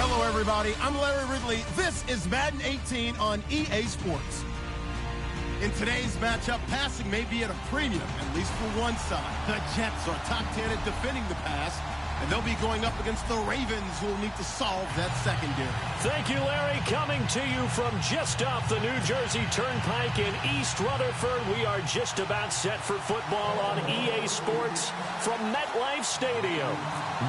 Hello, everybody. I'm Larry Ridley. This is Madden 18 on EA Sports. In today's matchup, passing may be at a premium, at least for one side. The Jets are top 10 at defending the pass, and they'll be going up against the Ravens, who will need to solve that secondary. Thank you, Larry. Coming to you from just off the New Jersey Turnpike in East Rutherford, we are just about set for football on EA Sports from MetLife Stadium.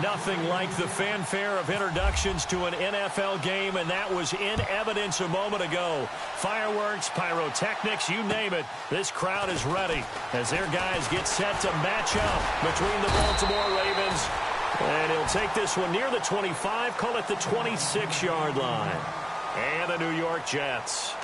Nothing like the fanfare of introductions to an NFL game, and that was in evidence a moment ago. Fireworks, pyrotechnics, you name it. This crowd is ready as their guys get set to match up between the Baltimore Ravens. And he'll take this one near the 25, call it the 26-yard line. And the New York Jets.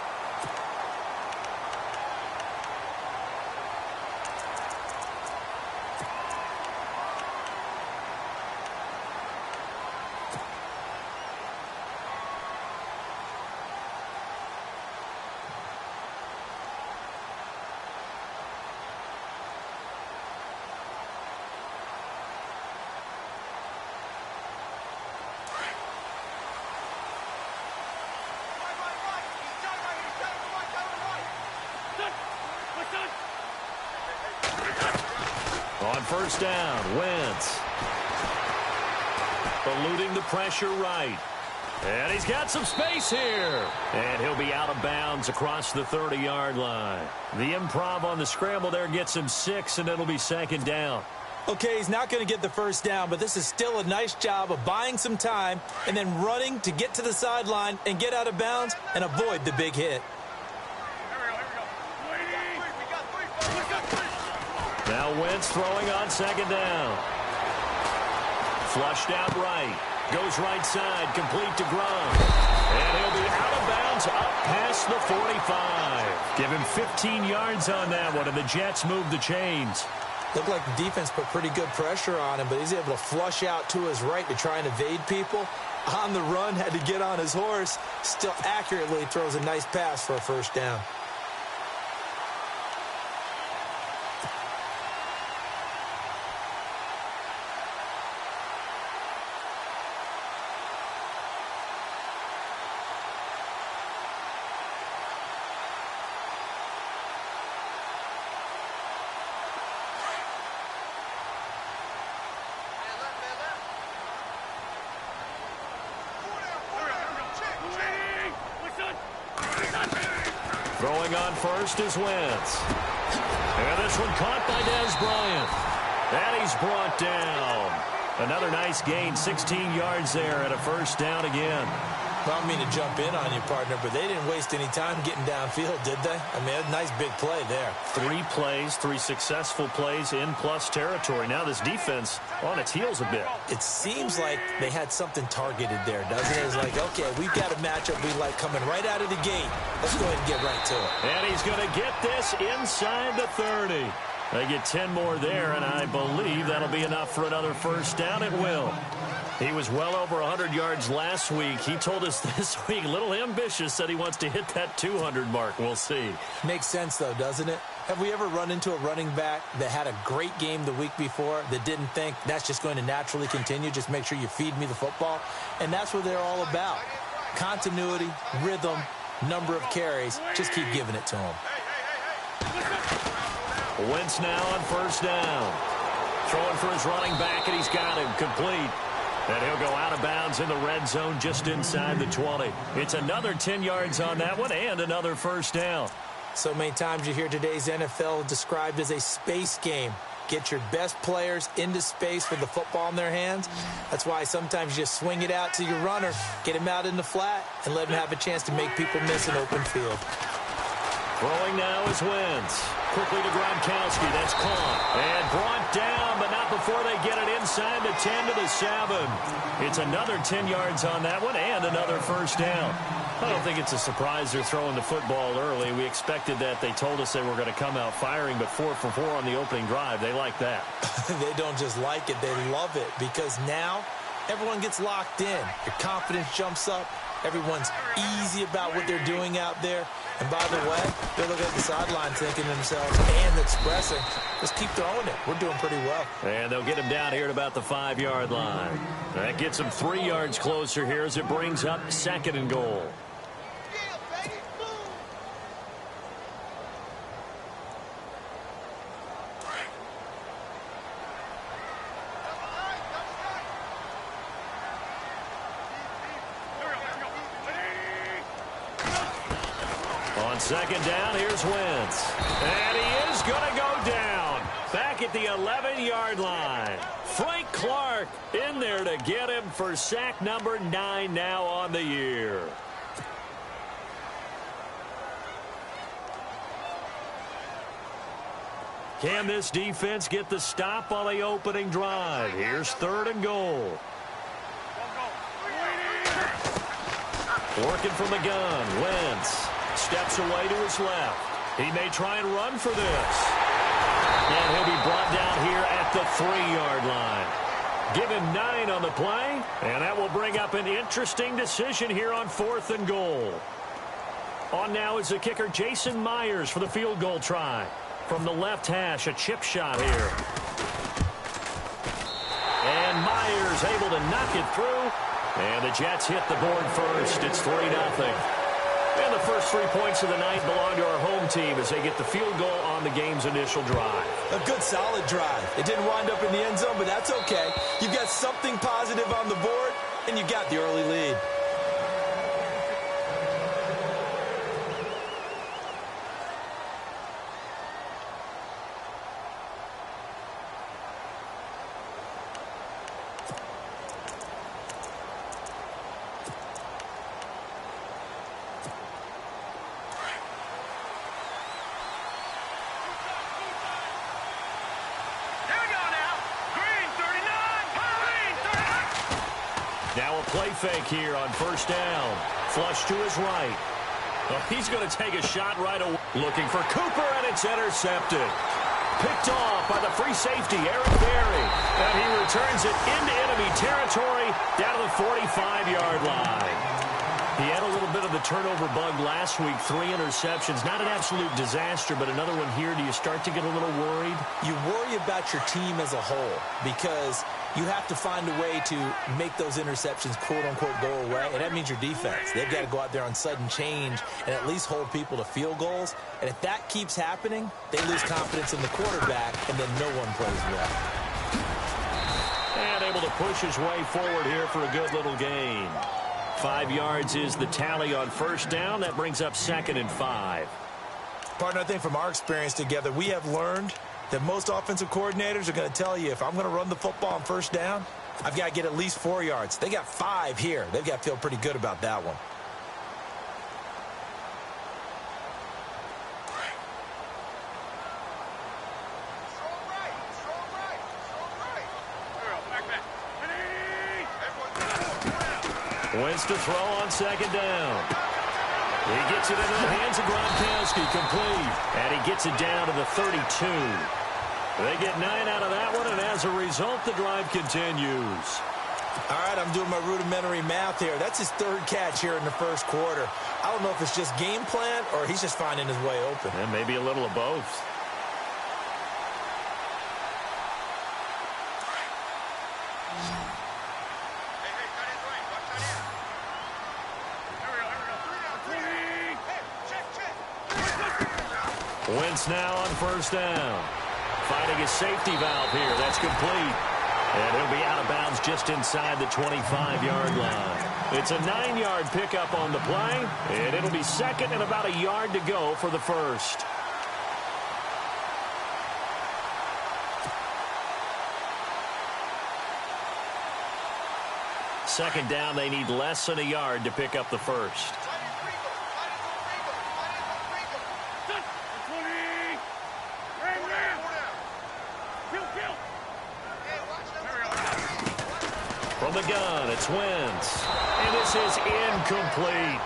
On first down, Wentz. Eluding the pressure right. And he's got some space here. And he'll be out of bounds across the 30-yard line. The improv on the scramble there gets him 6, and it'll be second down. Okay, he's not going to get the first down, but this is still a nice job of buying some time and then running to get to the sideline and get out of bounds and avoid the big hit. Now Wentz throwing on second down. Flushed out right. Goes right side, complete to Gronk. And he'll be out of bounds up past the 45. Give him 15 yards on that one, and the Jets move the chains. Looked like the defense put pretty good pressure on him, but he's able to flush out to his right to try and evade people. On the run, had to get on his horse. Still accurately throws a nice pass for a first down. Throwing on first is Wentz. And this one caught by Dez Bryant. And he's brought down. Another nice gain, 16 yards there and a first down again. I don't mean to jump in on you, partner, but they didn't waste any time getting downfield, did they? I mean, a nice big play there. 3 plays, 3 successful plays in plus territory. Now this defense on its heels a bit. It seems like they had something targeted there, doesn't it? It's like, okay, we've got a matchup we like coming right out of the gate. Let's go ahead and get right to it. And he's going to get this inside the 30. They get 10 more there, and I believe that'll be enough for another first down. It will. He was well over 100 yards last week. He told us this week, a little ambitious, said he wants to hit that 200 mark. We'll see. Makes sense, though, doesn't it? Have we ever run into a running back that had a great game the week before that didn't think that's just going to naturally continue? Just make sure you feed me the football. And that's what they're all about. Continuity, rhythm, number of carries. Just keep giving it to him. Wentz now on first down. Throwing for his running back, and he's got him complete. And he'll go out of bounds in the red zone just inside the 20. It's another 10 yards on that one and another first down. So many times you hear today's NFL described as a space game. Get your best players into space with the football in their hands. That's why sometimes you just swing it out to your runner, get him out in the flat, and let him have a chance to make people miss an open field. Throwing now is Wentz. Quickly to Gronkowski. That's caught. And brought down, but not before they get it inside the 10 to the 7. It's another 10 yards on that one and another first down. I don't think it's a surprise they're throwing the football early. We expected that. They told us they were going to come out firing, but 4 for 4 on the opening drive. They like that. They don't just like it. They love it because now everyone gets locked in. Your confidence jumps up. Everyone's easy about what they're doing out there. And by the way, they're looking at the sideline thinking to themselves and expressing, just keep throwing it. We're doing pretty well. And they'll get him down here at about the 5-yard line. That gets him 3 yards closer here as it brings up 2nd and goal. On 2nd down, here's Wentz. And he is going to go down. Back at the 11-yard line. Frank Clark in there to get him for sack number 9 now on the year. Can this defense get the stop on the opening drive? Here's 3rd and goal. Working from the gun, Wentz steps away to his left. He may try and run for this. And he'll be brought down here at the 3-yard line. Give him 9 on the play, and that will bring up an interesting decision here on 4th and goal. On now is the kicker, Jason Myers, for the field goal try. From the left hash, a chip shot here. And Myers able to knock it through. And the Jets hit the board first. It's 3-0. And the first 3 points of the night belong to our home team as they get the field goal on the game's initial drive. A good, solid drive. It didn't wind up in the end zone, but that's okay. You've got something positive on the board, and you got the early lead. Now a play fake here on 1st down. Flush to his right. Oh, he's going to take a shot right away. Looking for Cooper, and it's intercepted. Picked off by the free safety, Eric Berry. And he returns it into enemy territory down to the 45-yard line. He had a little bit of the turnover bug last week, 3 interceptions. Not an absolute disaster, but another one here. Do you start to get a little worried? You worry about your team as a whole because you have to find a way to make those interceptions, quote-unquote, go away, and that means your defense. They've got to go out there on sudden change and at least hold people to field goals. And if that keeps happening, they lose confidence in the quarterback, and then no one plays well. And able to push his way forward here for a good little gain. 5 yards is the tally on 1st down. That brings up 2nd and 5. Partner, I think from our experience together, we have learned that most offensive coordinators are going to tell you, if I'm going to run the football on 1st down, I've got to get at least 4 yards. They got 5 here. They've got to feel pretty good about that one. Wentz to throw on 2nd down. He gets it into the hands of Gronkowski, complete. And he gets it down to the 32. They get 9 out of that one, and as a result, the drive continues. All right, I'm doing my rudimentary math here. That's his 3rd catch here in the 1st quarter. I don't know if it's just game plan or he's just finding his way open. And maybe a little of both. Wentz now on 1st down. Finding his safety valve here. That's complete. And he'll be out of bounds just inside the 25-yard line. It's a 9-yard pickup on the play. And it'll be 2nd and about a yard to go for the 1st. Second down, they need less than a yard to pick up the 1st. From the gun, it's Wentz. And this is incomplete.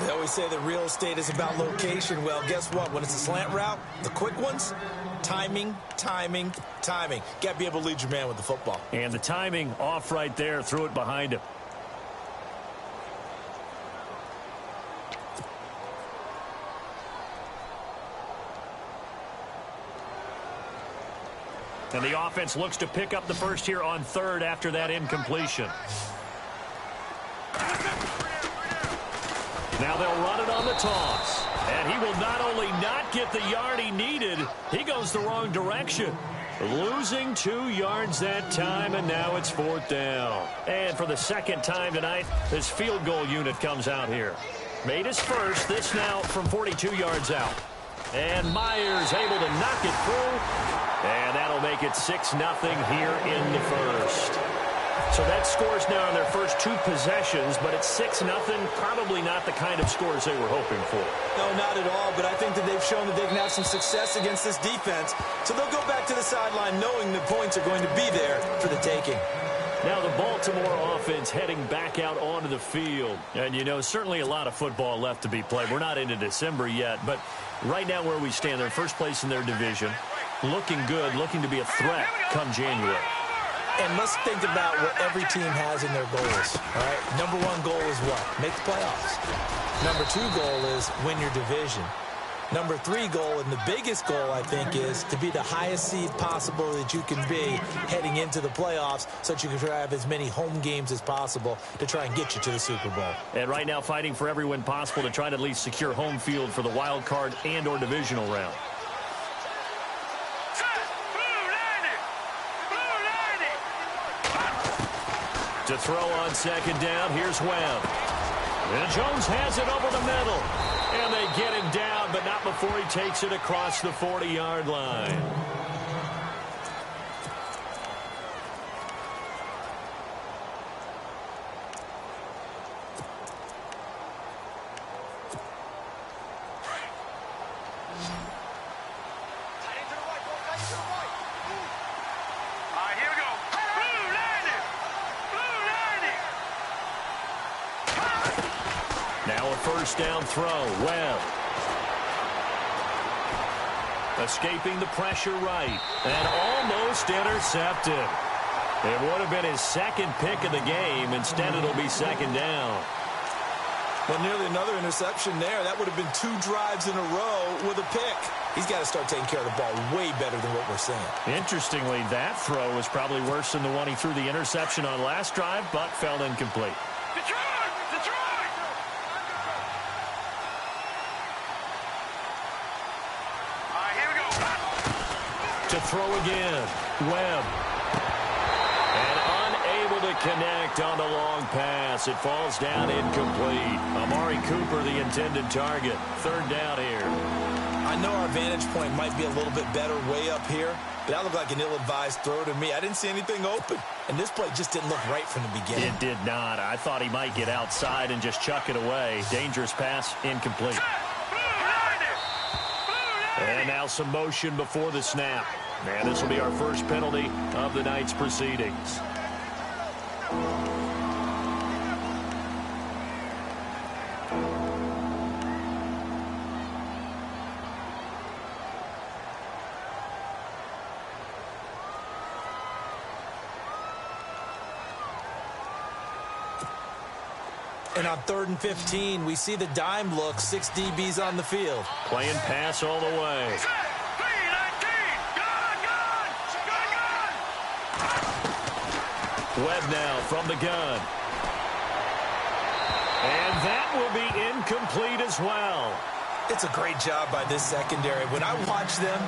They always say that real estate is about location. Well, guess what? When it's a slant route, the quick ones, timing, timing, timing. Got to be able to lead your man with the football. And the timing off right there, threw it behind him. And the offense looks to pick up the first here on third after that incompletion. Now they'll run it on the toss. And he will not only not get the yard he needed, he goes the wrong direction. Losing 2 yards that time, and now it's 4th down. And for the second time tonight, this field goal unit comes out here. Made his first, this now from 42 yards out. And Myers able to knock it through. And that'll make it 6-0 here in the first. So that scores now on their first 2 possessions, but it's 6-0. Probably not the kind of scores they were hoping for. No, not at all, but I think that they've shown that they can have some success against this defense. So they'll go back to the sideline knowing the points are going to be there for the taking. Now the Baltimore offense heading back out onto the field. And, you know, certainly a lot of football left to be played. We're not into December yet, but right now where we stand, they're first place in their division. Looking good, looking to be a threat come January. And let's think about what every team has in their goals, all right? Number 1 goal is what? Make the playoffs. Number 2 goal is win your division. Number 3 goal, and the biggest goal, I think, is to be the highest seed possible that you can be heading into the playoffs so that you can try to have as many home games as possible to try and get you to the Super Bowl. And right now fighting for every win possible to try to at least secure home field for the wild card and or divisional round. To throw on second down, here's Webb. And Jones has it over the middle. And they get him down, but not before he takes it across the 40-yard line. First down throw, Webb. Escaping the pressure right, and almost intercepted. It would have been his second pick of the game. Instead, it'll be second down. Well, nearly another interception there. That would have been 2 drives in a row with a pick. He's got to start taking care of the ball way better than what we're seeing. Interestingly, that throw was probably worse than the one he threw the interception on last drive, but fell incomplete. To throw again, Webb. And unable to connect on the long pass. It falls down incomplete. Amari Cooper, the intended target. 3rd down here. I know our vantage point might be a little bit better way up here, but that looked like an ill-advised throw to me. I didn't see anything open, and this play just didn't look right from the beginning. It did not. I thought he might get outside and just chuck it away. Dangerous pass, incomplete. And now some motion before the snap. And this will be our first penalty of the night's proceedings. And on 3rd and 15, we see the dime look, 6 DBs on the field. Playing pass all the way. Webb now from the gun. And that will be incomplete as well. It's a great job by this secondary. When I watch them,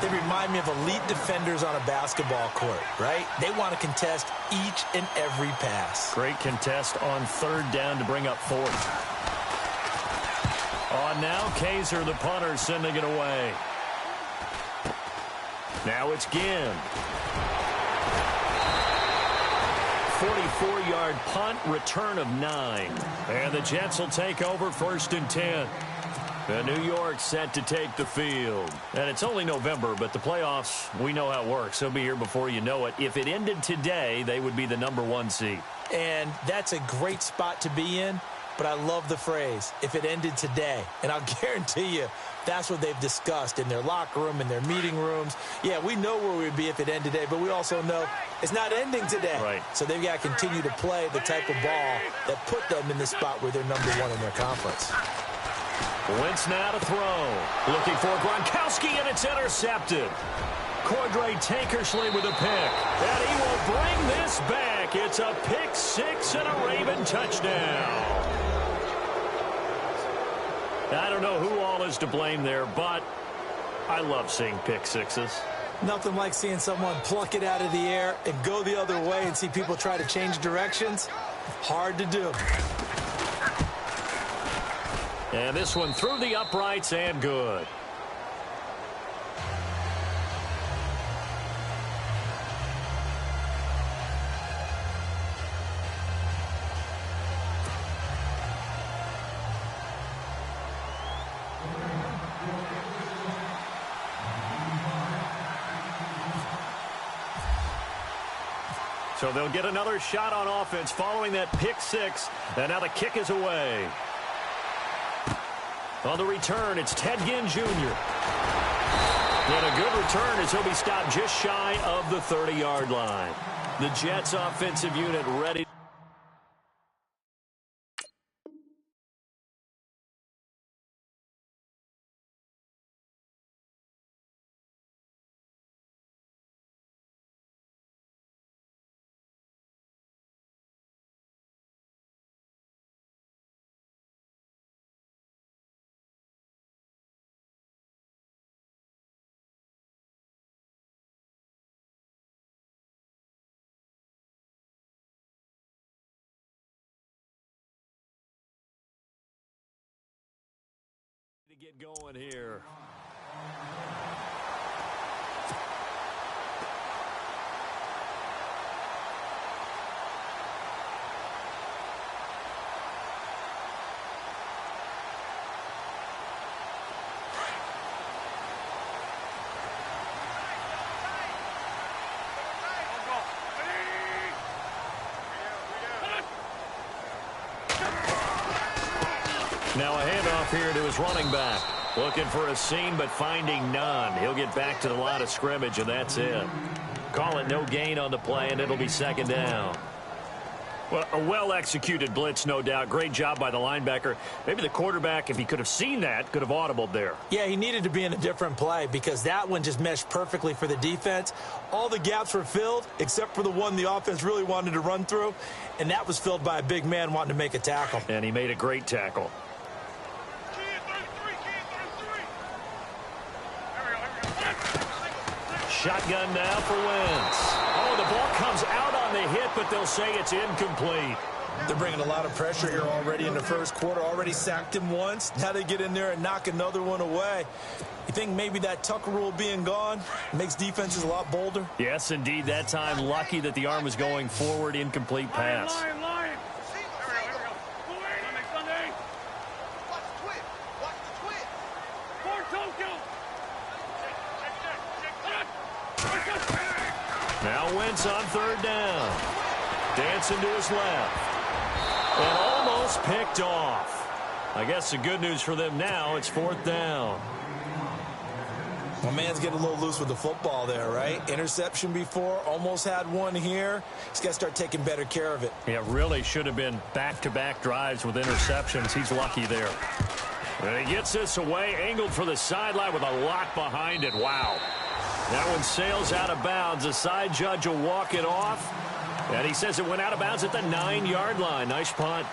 they remind me of elite defenders on a basketball court, right? They want to contest each and every pass. Great contest on 3rd down to bring up 4th. On now, Kaiser, the punter, sending it away. Now it's Ginn. 44-yard punt, return of 9. And the Jets will take over 1st and 10. And New York set to take the field. And it's only November, but the playoffs, we know how it works. They'll be here before you know it. If it ended today, they would be the number 1 seed. And that's a great spot to be in, but I love the phrase, if it ended today. And I'll guarantee you, that's what they've discussed in their locker room, in their meeting rooms. Yeah, we know where we'd be if it ended today, but we also know it's not ending today. Right. So they've got to continue to play the type of ball that put them in the spot where they're number 1 in their conference. Wentz now to throw. Looking for Gronkowski, and it's intercepted. Cordray Tankersley with a pick. And he will bring this back. It's a pick six and a Raven touchdown. I don't know who all is to blame there, but I love seeing pick sixes. Nothing like seeing someone pluck it out of the air and go the other way and see people try to change directions. Hard to do. And this one through the uprights and good. So they'll get another shot on offense following that pick six. And now the kick is away. On the return, it's Ted Ginn Jr. And a good return as he'll be stopped just shy of the 30-yard line. The Jets offensive unit ready. To get going here. Now a handoff here to his running back. Looking for a seam, but finding none. He'll get back to the line of scrimmage, and that's it. Call it no gain on the play, and it'll be second down. Well, a well-executed blitz, no doubt. Great job by the linebacker. Maybe the quarterback, if he could have seen that, could have audibled there. Yeah, he needed to be in a different play because that one just meshed perfectly for the defense. All the gaps were filled except for the one the offense really wanted to run through, and that was filled by a big man wanting to make a tackle. And he made a great tackle. Shotgun now for Wentz. Oh, the ball comes out on the hit, but they'll say it's incomplete. They're bringing a lot of pressure here already in the first quarter. Already sacked him once. Now they get in there and knock another one away. You think maybe that Tucker rule being gone makes defenses a lot bolder? Yes, indeed. That time, lucky that the arm was going forward. Incomplete pass. Line. Now Wentz on third down. Dancing to his left. And almost picked off. I guess the good news for them now, it's fourth down. My man's getting a little loose with the football there, right? Interception before, almost had one here. He's got to start taking better care of it. Yeah, really should have been back-to-back drives with interceptions. He's lucky there. And he gets this away, angled for the sideline with a lock behind it. Wow. That one sails out of bounds. The side judge will walk it off. And he says it went out of bounds at the 9-yard line. Nice punt.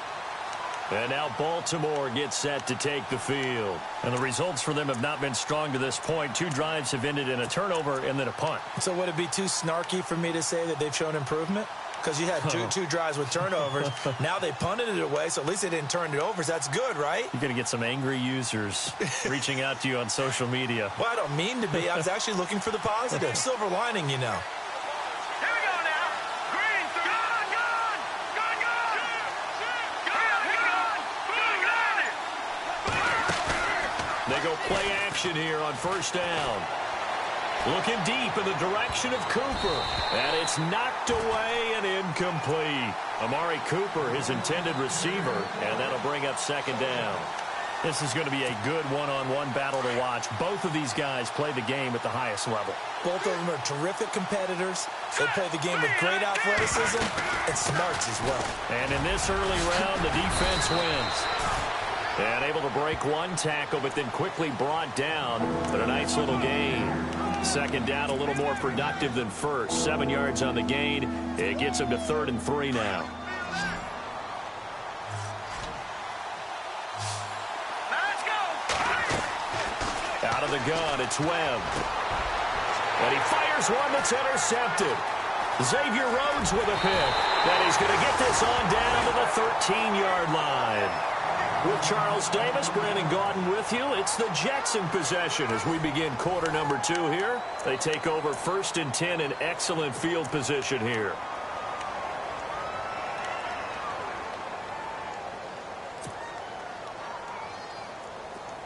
And now Baltimore gets set to take the field. And the results for them have not been strong to this point. 2 drives have ended in a turnover and then a punt. So would it be too snarky for me to say that they've shown improvement? Because you had two drives with turnovers. Now they punted it away, so at least they didn't turn it over. So that's good, right? You're going to get some angry users reaching out to you on social media. Well, I don't mean to be. I was actually looking for the positive. Silver lining, you know. Here we go now. Green, gone. They go play action here on first down. Looking deep in the direction of Cooper. And it's knocked away and incomplete. Amari Cooper, his intended receiver, and that'll bring up second down. This is going to be a good one-on-one battle to watch. Both of these guys play the game at the highest level. Both of them are terrific competitors. They play the game with great athleticism and smarts as well. And in this early round, the defense wins. And able to break one tackle, but then quickly brought down. But a nice little gain. Second down, a little more productive than first. 7 yards on the gain. It gets him to 3rd and 3 now. Let's go. Out of the gun, it's Webb. And he fires one that's intercepted. Xavier Rhodes with a pick. And he's going to get this on down to the 13-yard line. With Charles Davis, Brandon Gaudin with you. It's the Jets in possession as we begin quarter number 2 here. They take over 1st and 10 in excellent field position here.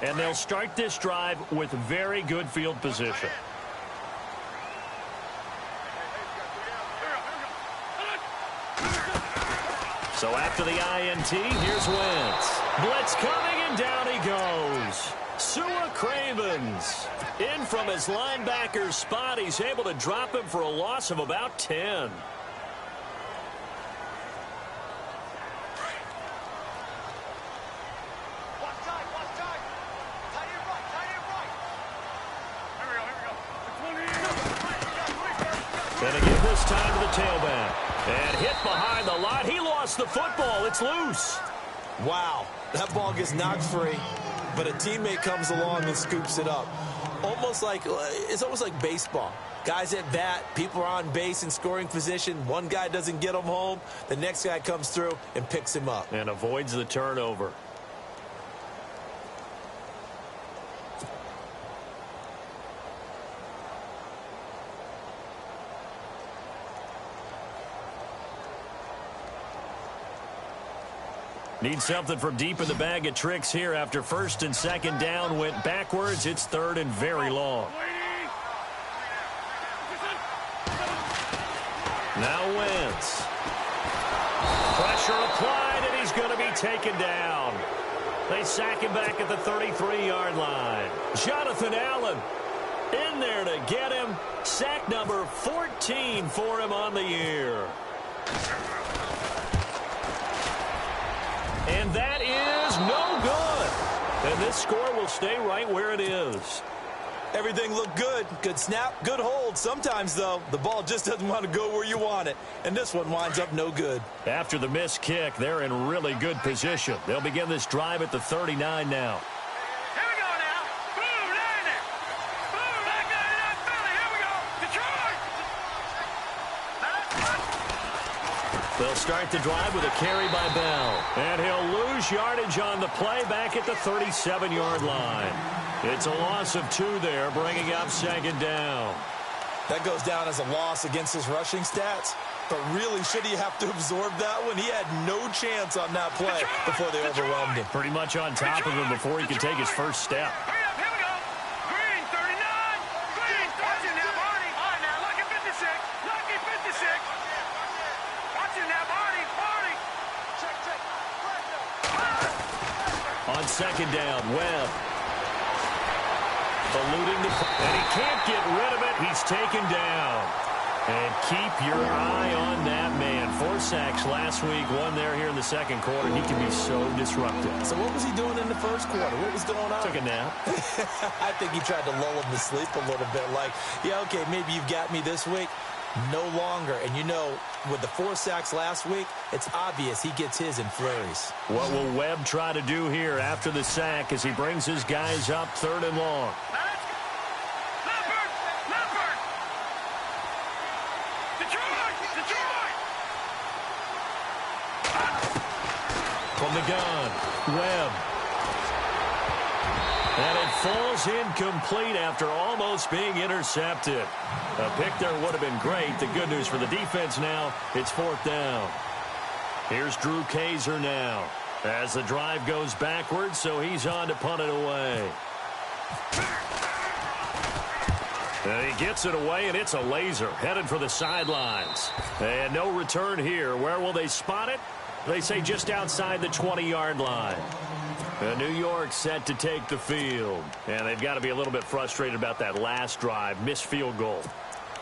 And they'll start this drive with very good field position. So after the INT, here's Wentz. Blitz coming, and down he goes. Sua Cravens in from his linebacker's spot. He's able to drop him for a loss of about 10. And again this time to the tailback. And hit behind the line. He lost the football. It's loose. Wow, that ball gets knocked free, but a teammate comes along and scoops it up. It's almost like baseball. Guys at bat, people are on base in scoring position. One guy doesn't get him home. The next guy comes through and picks him up. And avoids the turnover. Need something from deep in the bag of tricks here after 1st and 2nd down went backwards. It's 3rd and very long. Now Wentz. Pressure applied, and he's going to be taken down. They sack him back at the 33-yard line. Jonathan Allen in there to get him. Sack number 14 for him on the year. And that is no good. And this score will stay right where it is. Everything looked good. Good snap, good hold. Sometimes, though, the ball just doesn't want to go where you want it. And this one winds up no good. After the missed kick, they're in really good position. They'll begin this drive at the 39 now. Here we go now. Boom, down there. Boom, back down in Philly. Here we go. Detroit. They'll start the drive with a carry by Bell. And he'll lose yardage on the play back at the 37-yard line. It's a loss of 2 there, bringing up 2nd down. That goes down as a loss against his rushing stats. But really, should he have to absorb that one? He had no chance on that play before they overwhelmed him. Pretty much on top of him before he could take his first step. Hurry up, here we go. Green, 39. Green, 39. Watching that body. All right, now, lucky 56. Lucky 56. Watching that body. Body. Check, check. On 2nd down, Webb. Eluding the play. And he can't get rid of it. He's taken down. And keep your eye on that man. 4 sacks last week, 1 there here in the 2nd quarter. He can be so disruptive. So what was he doing in the 1st quarter? What was going on? Took a nap. I think he tried to lull him to sleep a little bit. Like, yeah, okay, maybe you've got me this week. No longer. And you know, with the 4 sacks last week, it's obvious he gets his in flurries. What will Webb try to do here after the sack as he brings his guys up 3rd and long? From the gun, Webb. And it falls incomplete after almost being intercepted. A pick there would have been great. The good news for the defense now, it's 4th down. Here's Drew Kaiser now as the drive goes backwards, so he's on to punt it away. And he gets it away, and it's a laser headed for the sidelines. And no return here. Where will they spot it? They say just outside the 20-yard line. New York set to take the field. And they've got to be a little bit frustrated about that last drive. Missed field goal.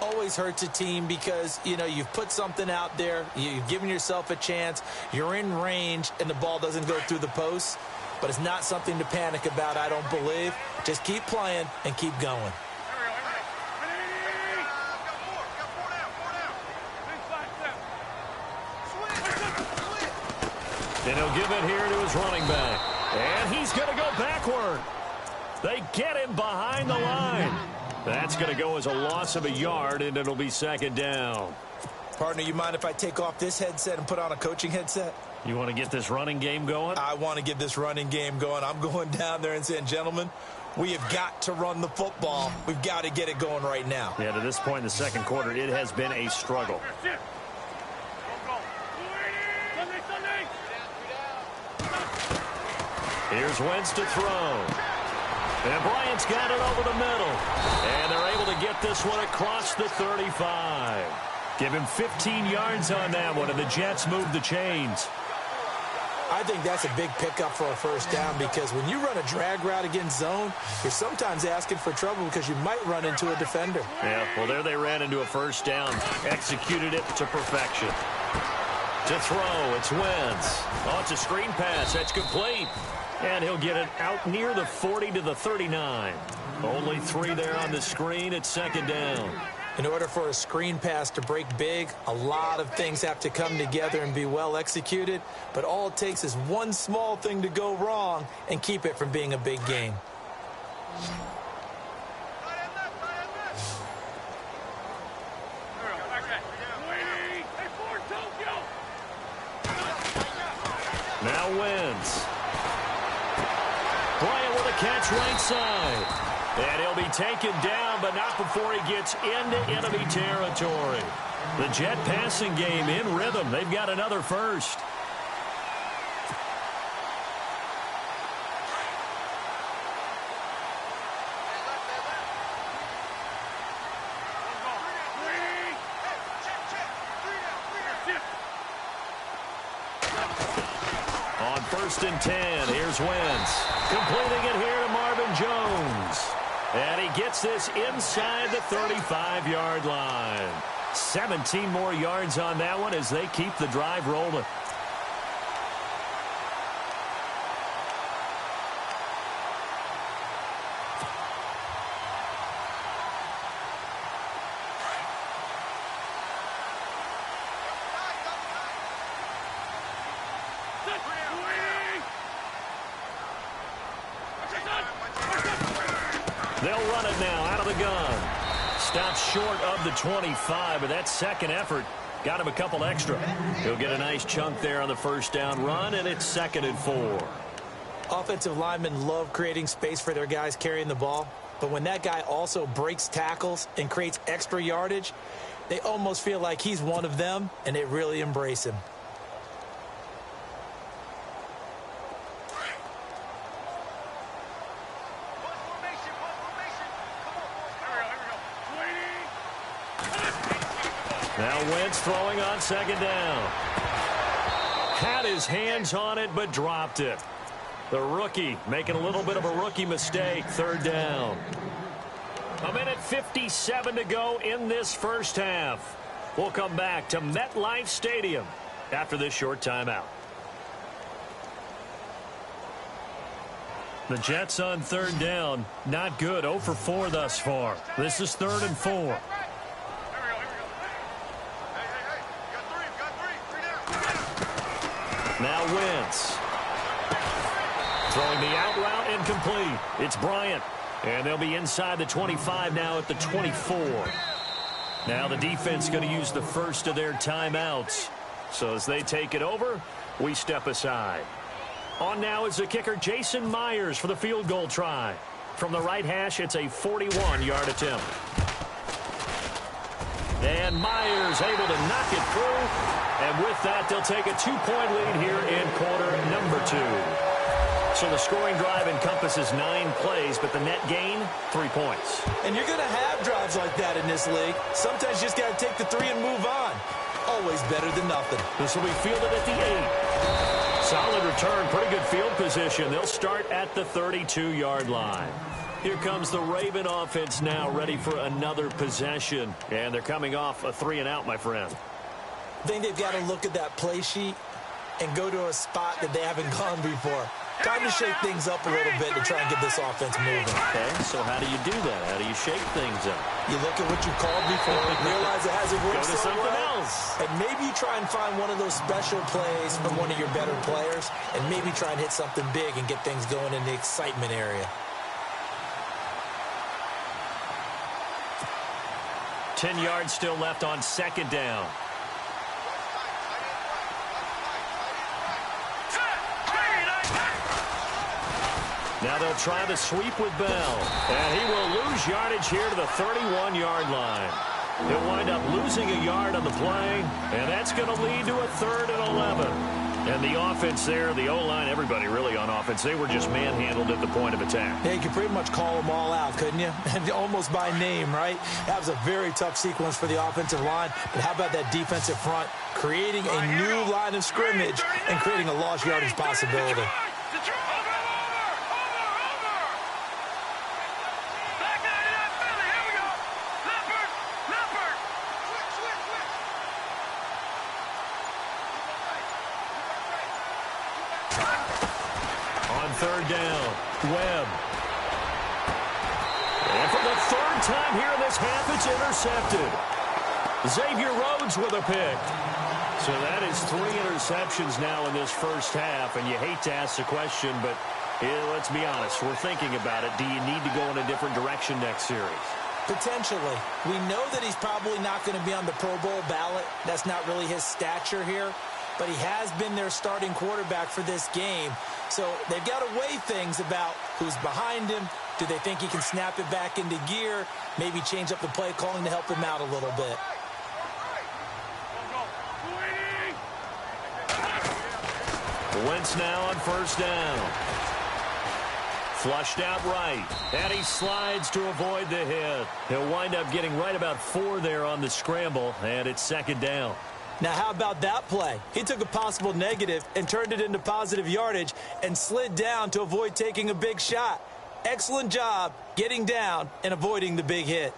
Always hurts a team because, you know, you've put something out there. You've given yourself a chance. You're in range, and the ball doesn't go through the post. but it's not something to panic about, I don't believe. Just keep playing and keep going. And he'll give it here to his running back. And he's going to go backward. They get him behind the line. That's going to go as a loss of a yard, and it'll be second down. Partner, you mind if I take off this headset and put on a coaching headset? You want to get this running game going? I want to get this running game going. I'm going down there and saying, gentlemen, we have got to run the football. We've got to get it going right now. Yeah, to this point in the second quarter, it has been a struggle. Here's Wentz to throw. And Bryant's got it over the middle. And they're able to get this one across the 35. Give him 15 yards on that one, and the Jets move the chains. I think that's a big pickup for a first down, because when you run a drag route against zone, you're sometimes asking for trouble because you might run into a defender. Yeah, well, there they ran into a first down. Executed it to perfection. To throw, it's Wentz. Oh, it's a screen pass. That's complete. And he'll get it out near the 40 to the 39. Only 3 there on the screen. It's second down. In order for a screen pass to break big, a lot of things have to come together and be well executed. But all it takes is one small thing to go wrong and keep it from being a big game. Now Wentz. Bryant with a catch right side. And he'll be taken down, but not before he gets into enemy territory. The Jet passing game in rhythm. They've got another first. On 1st and 10, here's Wentz. Completing it here to Marvin Jones. And he gets this inside the 35-yard line. 17 more yards on that one as they keep the drive rolling. They'll run it now out of the gun. Stops short of the 25, but that second effort got him a couple extra. He'll get a nice chunk there on the first down run, and it's 2nd and 4. Offensive linemen love creating space for their guys carrying the ball, but when that guy also breaks tackles and creates extra yardage, they almost feel like he's one of them, and they really embrace him. Now Wentz throwing on 2nd down. Had his hands on it, but dropped it. The rookie making a little bit of a rookie mistake. 3rd down. 1:57 to go in this first half. We'll come back to MetLife Stadium after this short timeout. The Jets on 3rd down. Not good. 0 for 4 thus far. This is 3rd and 4. Now Wentz. Throwing the out route incomplete. It's Bryant. And they'll be inside the 25 now at the 24. Now the defense going to use the first of their timeouts. So as they take it over, we step aside. On now is the kicker Jason Myers for the field goal try. From the right hash, it's a 41-yard attempt. And Myers able to knock it through. And with that, they'll take a 2-point lead here in quarter number 2. So the scoring drive encompasses 9 plays, but the net gain, 3 points. And you're going to have drives like that in this league. Sometimes you just got to take the 3 and move on. Always better than nothing. This will be fielded at the 8. Solid return, pretty good field position. They'll start at the 32-yard line. Here comes the Raven offense now, ready for another possession. And they're coming off a 3-and-out, my friend. I think they've got to look at that play sheet and go to a spot that they haven't gone before. Time to shake things up a little bit to try and get this offense moving. Okay, so how do you do that? How do you shake things up? You look at what you called before, realize it hasn't worked Go to so something well, else. and maybe you try and find one of those special plays from one of your better players, and maybe try and hit something big and get things going in the excitement area. 10 yards still left on second down. Now they'll try the sweep with Bell. And he will lose yardage here to the 31-yard line. He'll wind up losing a yard on the play, and that's going to lead to a 3rd and 11. And the offense there, the O-line, everybody really on offense, they were just manhandled at the point of attack. Yeah, you could pretty much call them all out, couldn't you? Almost by name, right? That was a very tough sequence for the offensive line. But how about that defensive front creating a new line of scrimmage and creating a lost yardage possibility? Third down, Webb. And for the 3rd time here in this half, it's intercepted. Xavier Rhodes with a pick. So that is 3 interceptions now in this first half, and you hate to ask the question, but let's be honest, we're thinking about it. Do you need to go in a different direction next series? Potentially. We know that he's probably not going to be on the Pro Bowl ballot. That's not really his stature here. But he has been their starting quarterback for this game. So they've got to weigh things about who's behind him. Do they think he can snap it back into gear? Maybe change up the play calling to help him out a little bit. Wentz now on first down. Flushed out right. And he slides to avoid the hit. He'll wind up getting right about 4 there on the scramble, and it's second down. Now, how about that play? He took a possible negative and turned it into positive yardage and slid down to avoid taking a big shot. Excellent job getting down and avoiding the big hit.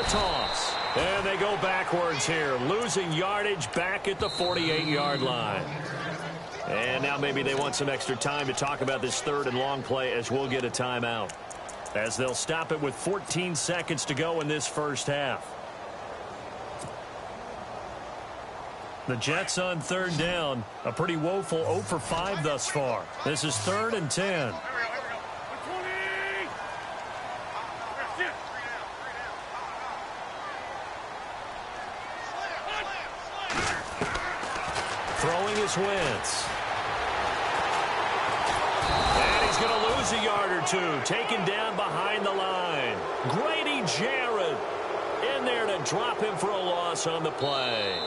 Toss. And they go backwards here, losing yardage back at the 48-yard line. And now maybe they want some extra time to talk about this 3rd and long play as we'll get a timeout. As they'll stop it with 14 seconds to go in this first half. The Jets on 3rd down, a pretty woeful 0 for 5 thus far. This is 3rd and 10. Throwing is Wentz. And he's going to lose a yard or 2. Taken down behind the line. Grady Jarrett in there to drop him for a loss on the play.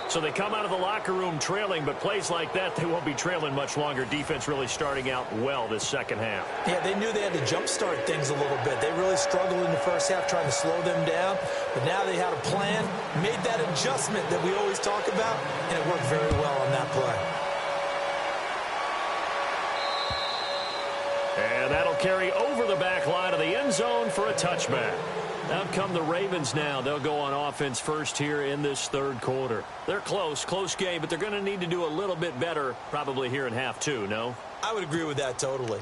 So they come out of the locker room trailing, but plays like that, they won't be trailing much longer. Defense really starting out well this second half. Yeah, they knew they had to jumpstart things a little bit. They really struggled in the first half trying to slow them down, but now they had a plan, made that adjustment that we always talk about, and it worked very well on that play. And that'll carry over the back line of the end zone for a touchback. Out come the Ravens now. They'll go on offense first here in this 3rd quarter. They're close game, but they're going to need to do a little bit better probably here in half 2, no? I would agree with that totally.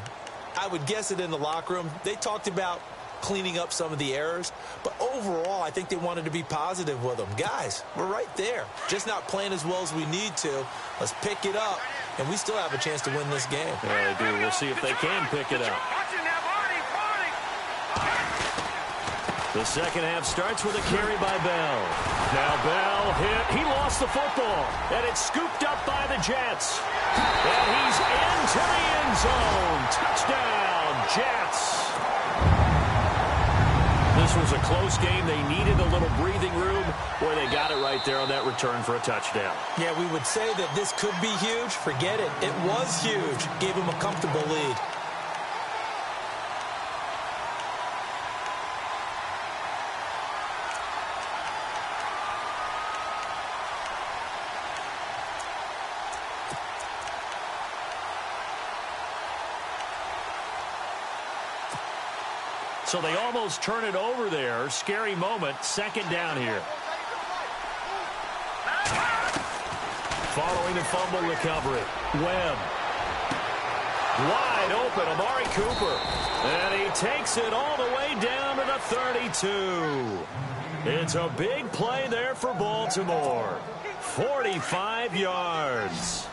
I would guess it in the locker room. They talked about cleaning up some of the errors, but overall, I think they wanted to be positive with them. Guys, we're right there. Just not playing as well as we need to. Let's pick it up, and we still have a chance to win this game. Yeah, they do. We'll see if they can pick it up. The second half starts with a carry by Bell. Now Bell hit. He lost the football, and it's scooped up by the Jets. And he's into the end zone. Touchdown, Jets. This was a close game. They needed a little breathing room where they got it right there on that return for a touchdown. Yeah, we would say that this could be huge. Forget it. It was huge. Gave him a comfortable lead. So they almost turn it over there. Scary moment. Second down here. Following the fumble recovery. Webb. Wide open. Amari Cooper. And he takes it all the way down to the 32. It's a big play there for Baltimore. 45 yards.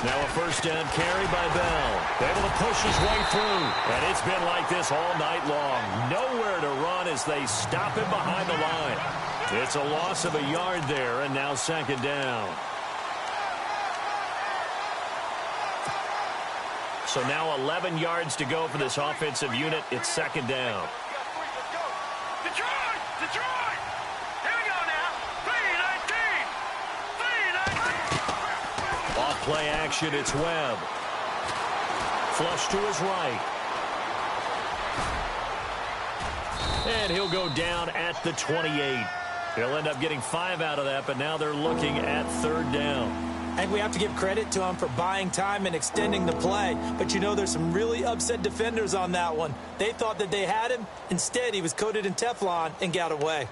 Now a first down carry by Bell. Able to push his way through. And it's been like this all night long. Nowhere to run as they stop him behind the line. It's a loss of a yard there, and now second down. So now 11 yards to go for this offensive unit. It's second down. Detroit! Detroit! Here we go now. 3-19. Off play action, it's Webb. Flush to his right. And he'll go down at the 28. He'll end up getting 5 out of that, but now they're looking at third down. I think we have to give credit to him for buying time and extending the play. But, you know, there's some really upset defenders on that one. They thought that they had him. Instead, he was coated in Teflon and got away.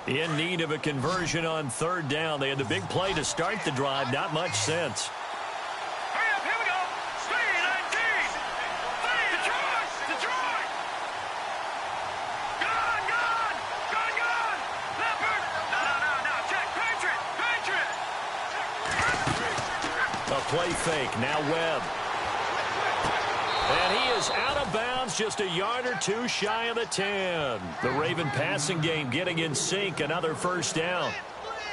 In need of a conversion on third down. They had the big play to start the drive. Not much sense. Hurry up, here we go. 3-19. Detroit! Detroit! Gone, gone! Gone, gone! Leopard! No. Check. Patriot! A play fake. Now Webb. And he is out of bounds, just a yard or two shy of the 10. The Raven passing game getting in sync. Another first down.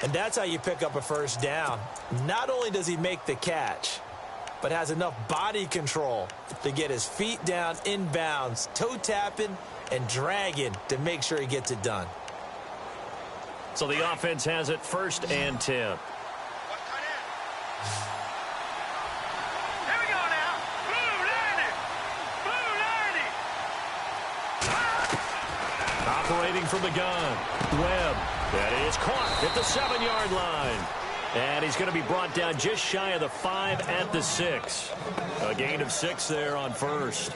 And that's how you pick up a first down. Not only does he make the catch, but has enough body control to get his feet down in bounds, toe tapping and dragging to make sure he gets it done. So the offense has it first and 10. Operating from the gun. Webb. That is caught at the 7-yard line. And he's going to be brought down just shy of the 5 at the 6. A gain of 6 there on first.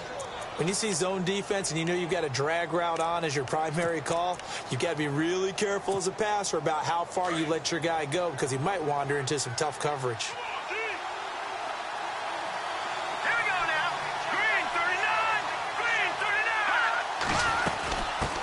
When you see zone defense and you know you've got a drag route on as your primary call, you've got to be really careful as a passer about how far you let your guy go because he might wander into some tough coverage.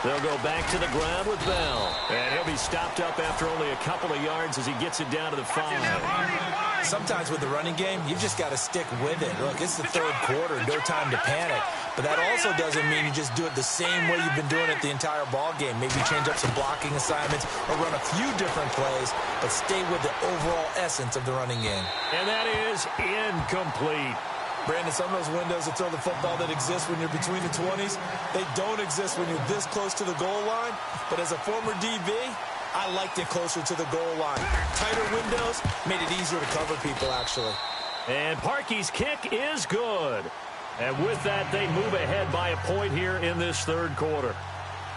They'll go back to the ground with Bell. And he'll be stopped up after only a couple of yards as he gets it down to the 5. Sometimes with the running game, you've just got to stick with it. Look, it's the third quarter, no time to panic. But that also doesn't mean you just do it the same way you've been doing it the entire ball game. Maybe change up some blocking assignments or run a few different plays, but stay with the overall essence of the running game. And that is incomplete. Brandon, some of those windows to throw the football that exist when you're between the 20s, they don't exist when you're this close to the goal line. But as a former DB, I liked it closer to the goal line. Tighter windows made it easier to cover people, actually. And Parkey's kick is good. And with that, they move ahead by a point here in this third quarter.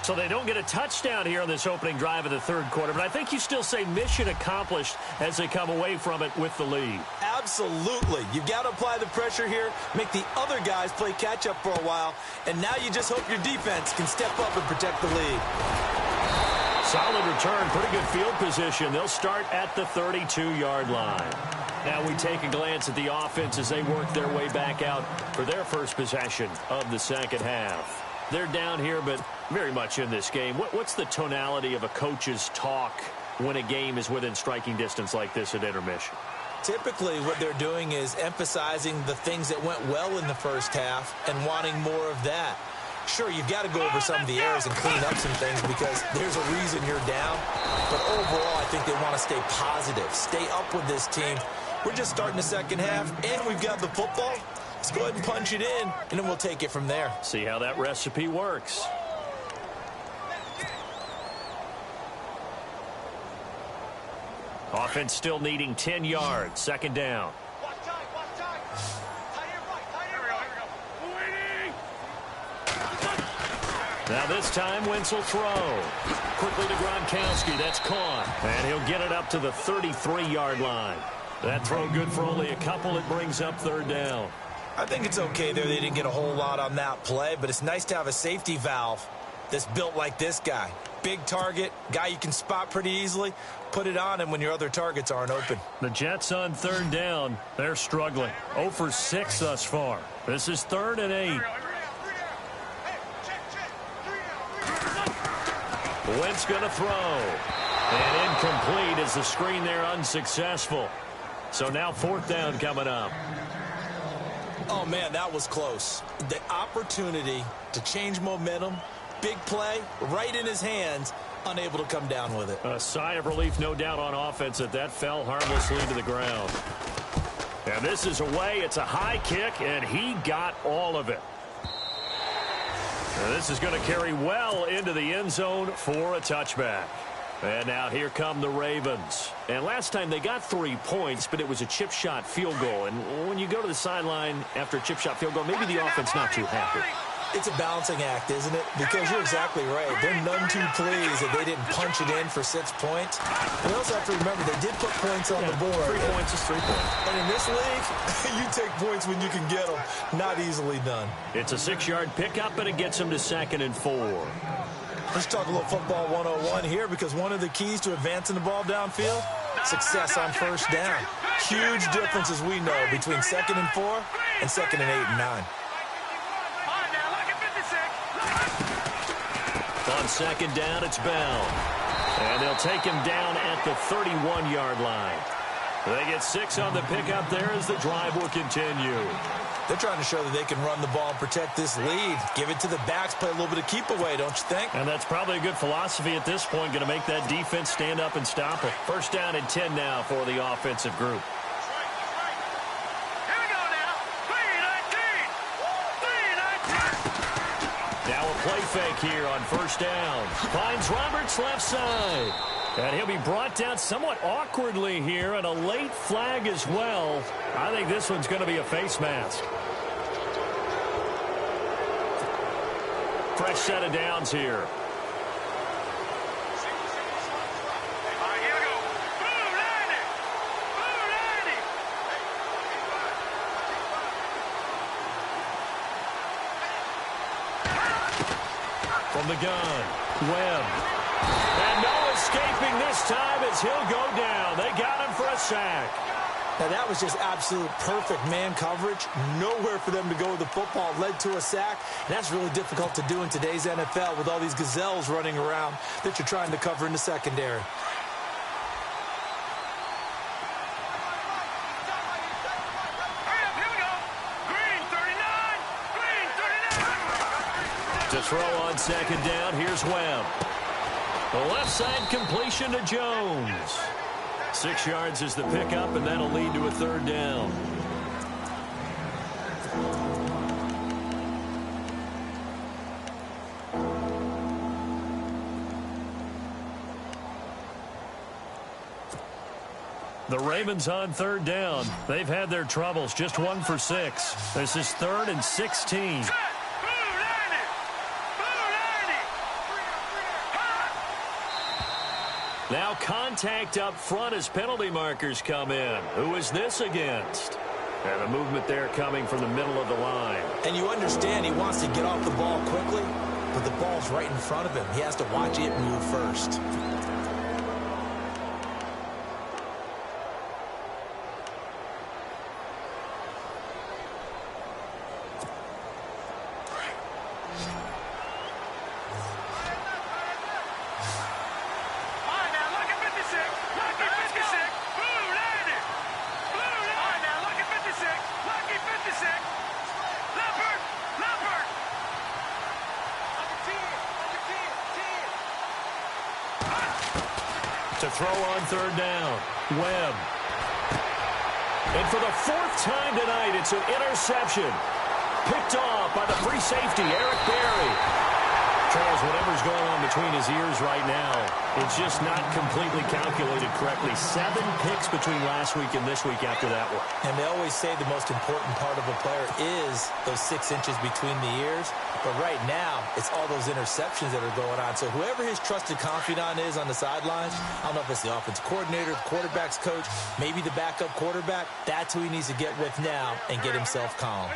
So they don't get a touchdown here on this opening drive of the third quarter, but I think you still say mission accomplished as they come away from it with the lead. Absolutely. You've got to apply the pressure here, make the other guys play catch-up for a while, and now you just hope your defense can step up and protect the lead. Solid return, pretty good field position. They'll start at the 32-yard line. Now we take a glance at the offense as they work their way back out for their first possession of the second half. They're down here, but very much in this game. What's the tonality of a coach's talk when a game is within striking distance like this at intermission? Typically, what they're doing is emphasizing the things that went well in the first half and wanting more of that. Sure, you've got to go over some of the errors and clean up some things because there's a reason you're down. But overall, I think they want to stay positive, stay up with this team. We're just starting the second half, and we've got the football. Let's go ahead and punch it in, and then we'll take it from there. See how that recipe works. Offense still needing 10 yards. Second down. Watch time. Tight end right. Here we go. Now this time, Wentz will throw. Quickly to Gronkowski. That's caught. And he'll get it up to the 33-yard line. That throw good for only a couple. It brings up third down. I think it's okay there. They didn't get a whole lot on that play, but it's nice to have a safety valve that's built like this guy. Big target, guy you can spot pretty easily. Put it on him when your other targets aren't open. The Jets on third down. They're struggling. 0 for 6 thus far. This is 3rd and 8. Wentz going to throw. And incomplete as the screen there unsuccessful. So now 4th down coming up. Oh, man, that was close. The opportunity to change momentum, big play, right in his hands, unable to come down with it. A sigh of relief, no doubt, on offense that fell harmlessly to the ground. And this is away. It's a high kick, and he got all of it. And this is going to carry well into the end zone for a touchback. And now here come the Ravens. And last time they got 3 points, but it was a chip shot field goal. And when you go to the sideline after a chip shot field goal, maybe the offense not too happy. It's a balancing act, isn't it? Because you're exactly right. They're none too pleased that they didn't punch it in for 6 points. We also have to remember they did put points on the board. 3 points is 3 points. And in this league, you take points when you can get them. Not easily done. It's a 6-yard pickup, and it gets them to 2nd and 4. Let's talk a little football 101 here, because one of the keys to advancing the ball downfield, success on first down. Huge difference, as we know, between 2nd and 4 and 2nd and 8 and 9. On 2nd down, it's Bell. And they'll take him down at the 31-yard line. They get 6 on the pickup there as the drive will continue. They're trying to show that they can run the ball and protect this lead. Give it to the backs, play a little bit of keep away, don't you think? And that's probably a good philosophy at this point, going to make that defense stand up and stop it. 1st down and 10 now for the offensive group. Here we go now. 3-19. Now a play fake here on 1st down. Finds Roberts left side. And he'll be brought down somewhat awkwardly here, and a late flag as well. I think this one's going to be a face mask. Fresh set of downs here. All right, here we go. Blue 90. Blue 90. From the gun, Webb. And no escaping this time as he'll go down. They got him for a sack. Now, that was just absolute perfect man coverage. Nowhere for them to go with the football. Led to a sack. And that's really difficult to do in today's NFL with all these gazelles running around that you're trying to cover in the secondary. Hurry up, here we go. Green 39. Green 39. To throw on 2nd down, here's Webb. The left side completion to Jones. 6 yards is the pickup, and that'll lead to a 3rd down. The Ravens on 3rd down. They've had their troubles, just 1 for 6. This is 3rd and 16. Now contact up front as penalty markers come in. Who is this against? And a movement there coming from the middle of the line. And you understand he wants to get off the ball quickly, but the ball's right in front of him. He has to watch it move first. To throw on 3rd down, Webb. And for the 4th time tonight, it's an interception. Picked off by the free safety, Eric Berry. Charles, whatever's going on between his ears right now, it's just not completely calculated correctly. 7 picks between last week and this week after that one. And they always say the most important part of a player is those 6 inches between the ears. But right now, it's all those interceptions that are going on. So whoever his trusted confidant is on the sidelines, I don't know if it's the offensive coordinator, the quarterback's coach, maybe the backup quarterback, that's who he needs to get with now and get himself calm.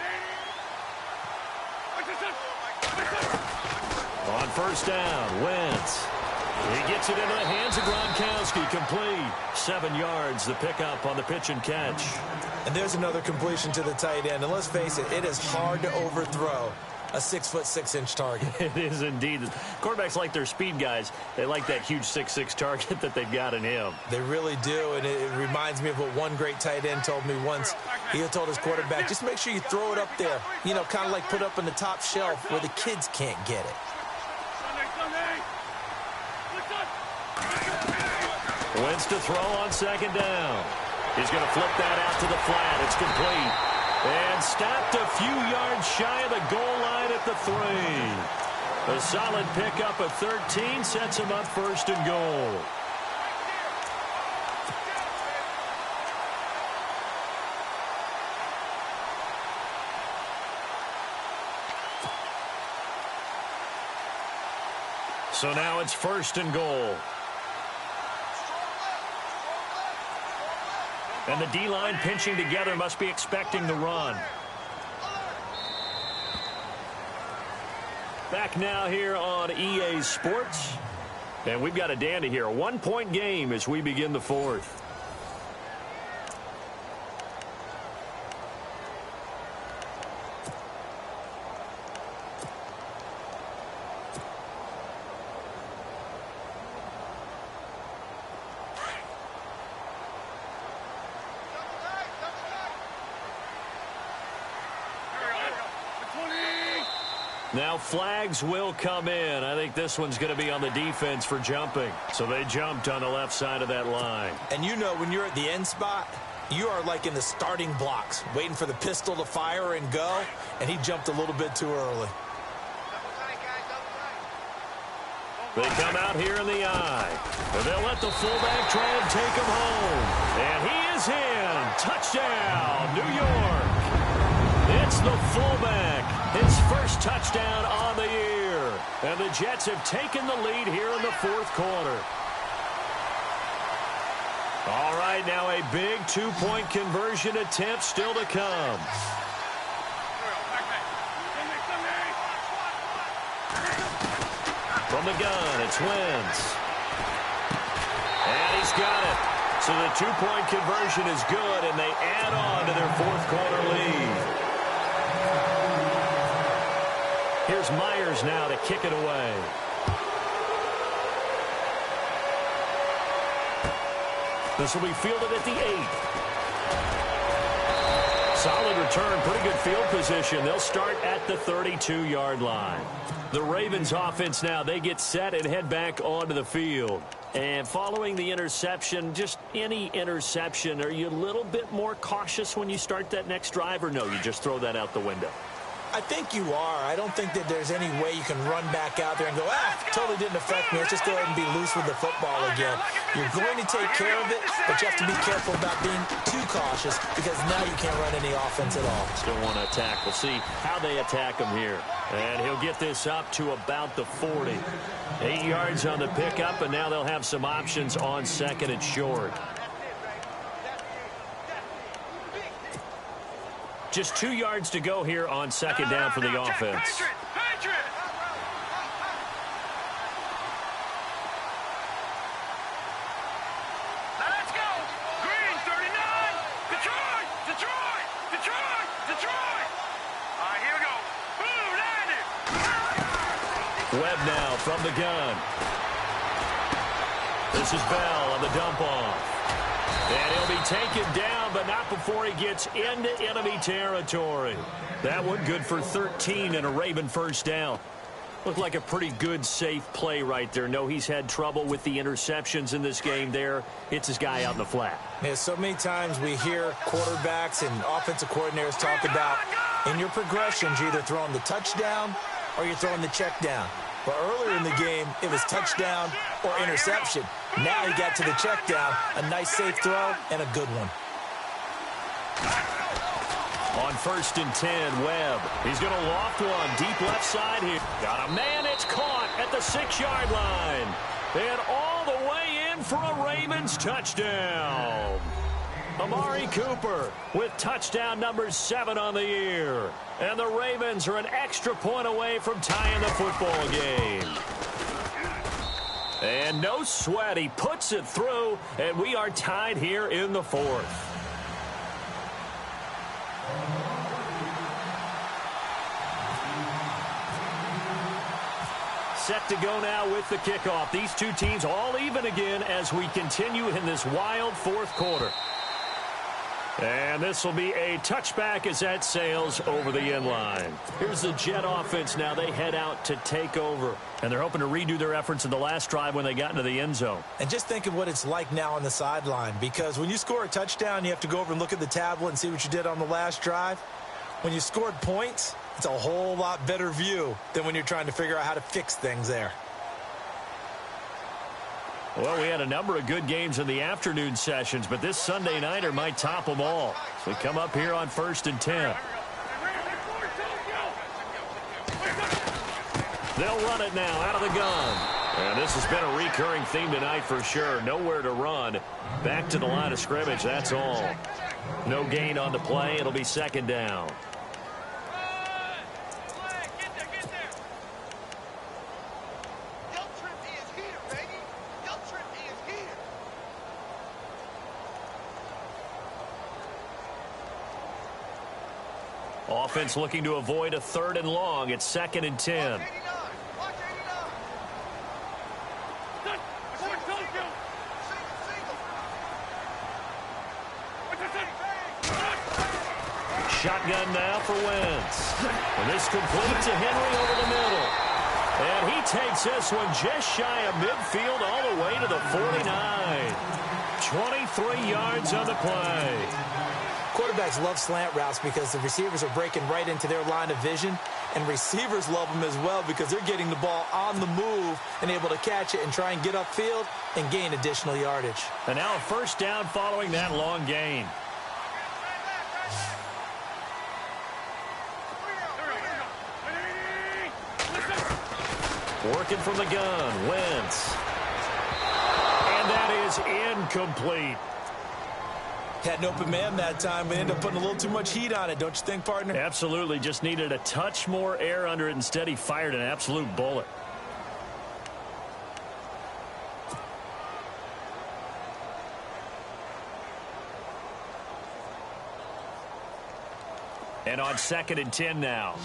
On first down, Wentz. He gets it into the hands of Gronkowski, complete. 7 yards, the pickup on the pitch and catch. And there's another completion to the tight end. And let's face it, it is hard to overthrow a 6'6" target. It is indeed. Quarterbacks like their speed guys. They like that huge 6'6" target that they've got in him. They really do, and it reminds me of what one great tight end told me once. He told his quarterback, just make sure you throw it up there, you know, kind of like put up on the top shelf where the kids can't get it. Wentz to throw on second down. He's going to flip that out to the flat. It's complete. And stopped a few yards shy of the goal line at the 3. A solid pickup of 13 sets him up first and goal. So now it's first and goal. And the D-line pinching together, must be expecting the run. Back now here on EA Sports. And we've got a dandy here. A 1-point game as we begin the 4th. Now flags will come in. I think this one's going to be on the defense for jumping. So they jumped on the left side of that line. And you know, when you're at the end spot, you are like in the starting blocks, waiting for the pistol to fire and go, and he jumped a little bit too early. They come out here in the eye. And they'll let the fullback try and take him home. And he is in. Touchdown, New York. It's the fullback. His first touchdown on the year. And the Jets have taken the lead here in the 4th quarter. All right, now a big 2-point conversion attempt still to come. From the gun, it's Wentz. And he's got it. So the 2-point conversion is good, and they add on to their 4th quarter lead. Here's Myers now to kick it away. This will be fielded at the 8. Solid return, pretty good field position. They'll start at the 32-yard line. The Ravens offense now, they get set and head back onto the field. And following the interception, just any interception, are you a little bit more cautious when you start that next drive, or no, you just throw that out the window? I think you are. I don't think that there's any way you can run back out there and go, totally didn't affect me. Let's just go ahead and be loose with the football again. You're going to take care of it, but you have to be careful about being too cautious because now you can't run any offense at all. Still want to attack. We'll see how they attack him here. And he'll get this up to about the 40. 8 yards on the pickup, and now they'll have some options on second and short. Just 2 yards to go here on second down for the offense. Patriot! Now let's go! Green, 39! Detroit! Detroit! Detroit! Detroit! All right, here we go. Boom, landed! Webb now from the gun. This is Bell on the dump-off. And he'll be taken down, but not before he gets into enemy territory. That one good for 13 and a Raven first down. Looked like a pretty good, safe play right there. No, he's had trouble with the interceptions in this game there. It's his guy out in the flat. Yeah, so many times we hear quarterbacks and offensive coordinators talk about in your progressions, you're either throwing the touchdown or you're throwing the check down. But earlier in the game, it was touchdown or interception. Now he got to the check down. A nice safe throw and a good one. On 1st and 10, Webb. He's going to loft one deep left side here. Got a man. It's caught at the 6-yard line. And all the way in for a Ravens touchdown. Amari Cooper with touchdown number 7 on the year. And the Ravens are an extra point away from tying the football game. And no sweat. He puts it through, and we are tied here in the 4th. Set to go now with the kickoff. These two teams all even again as we continue in this wild 4th quarter. And this will be a touchback as that sails over the end line. Here's the Jet offense now. They head out to take over. And they're hoping to redo their efforts in the last drive when they got into the end zone. And just think of what it's like now on the sideline. Because when you score a touchdown, you have to go over and look at the tablet and see what you did on the last drive. When you scored points, it's a whole lot better view than when you're trying to figure out how to fix things there. Well, we had a number of good games in the afternoon sessions, but this Sunday nighter might top them all. So we come up here on 1st and 10. They'll run it now out of the gun. And this has been a recurring theme tonight for sure. Nowhere to run. Back to the line of scrimmage, that's all. No gain on the play. It'll be 2nd down. Offense looking to avoid a 3rd and long. It's 2nd and 10. Shotgun now for Wentz. And this complete to Henry over the middle. And he takes this one just shy of midfield all the way to the 49. 23 yards on the play. Quarterbacks love slant routes because the receivers are breaking right into their line of vision, and receivers love them as well because they're getting the ball on the move and able to catch it and try and get upfield and gain additional yardage. And now a 1st down following that long gain. Working from the gun, Wentz. And that is incomplete. Had an open man that time, but ended up putting a little too much heat on it, don't you think, partner? Absolutely. Just needed a touch more air under it. Instead, he fired an absolute bullet. And on 2nd and 10 now.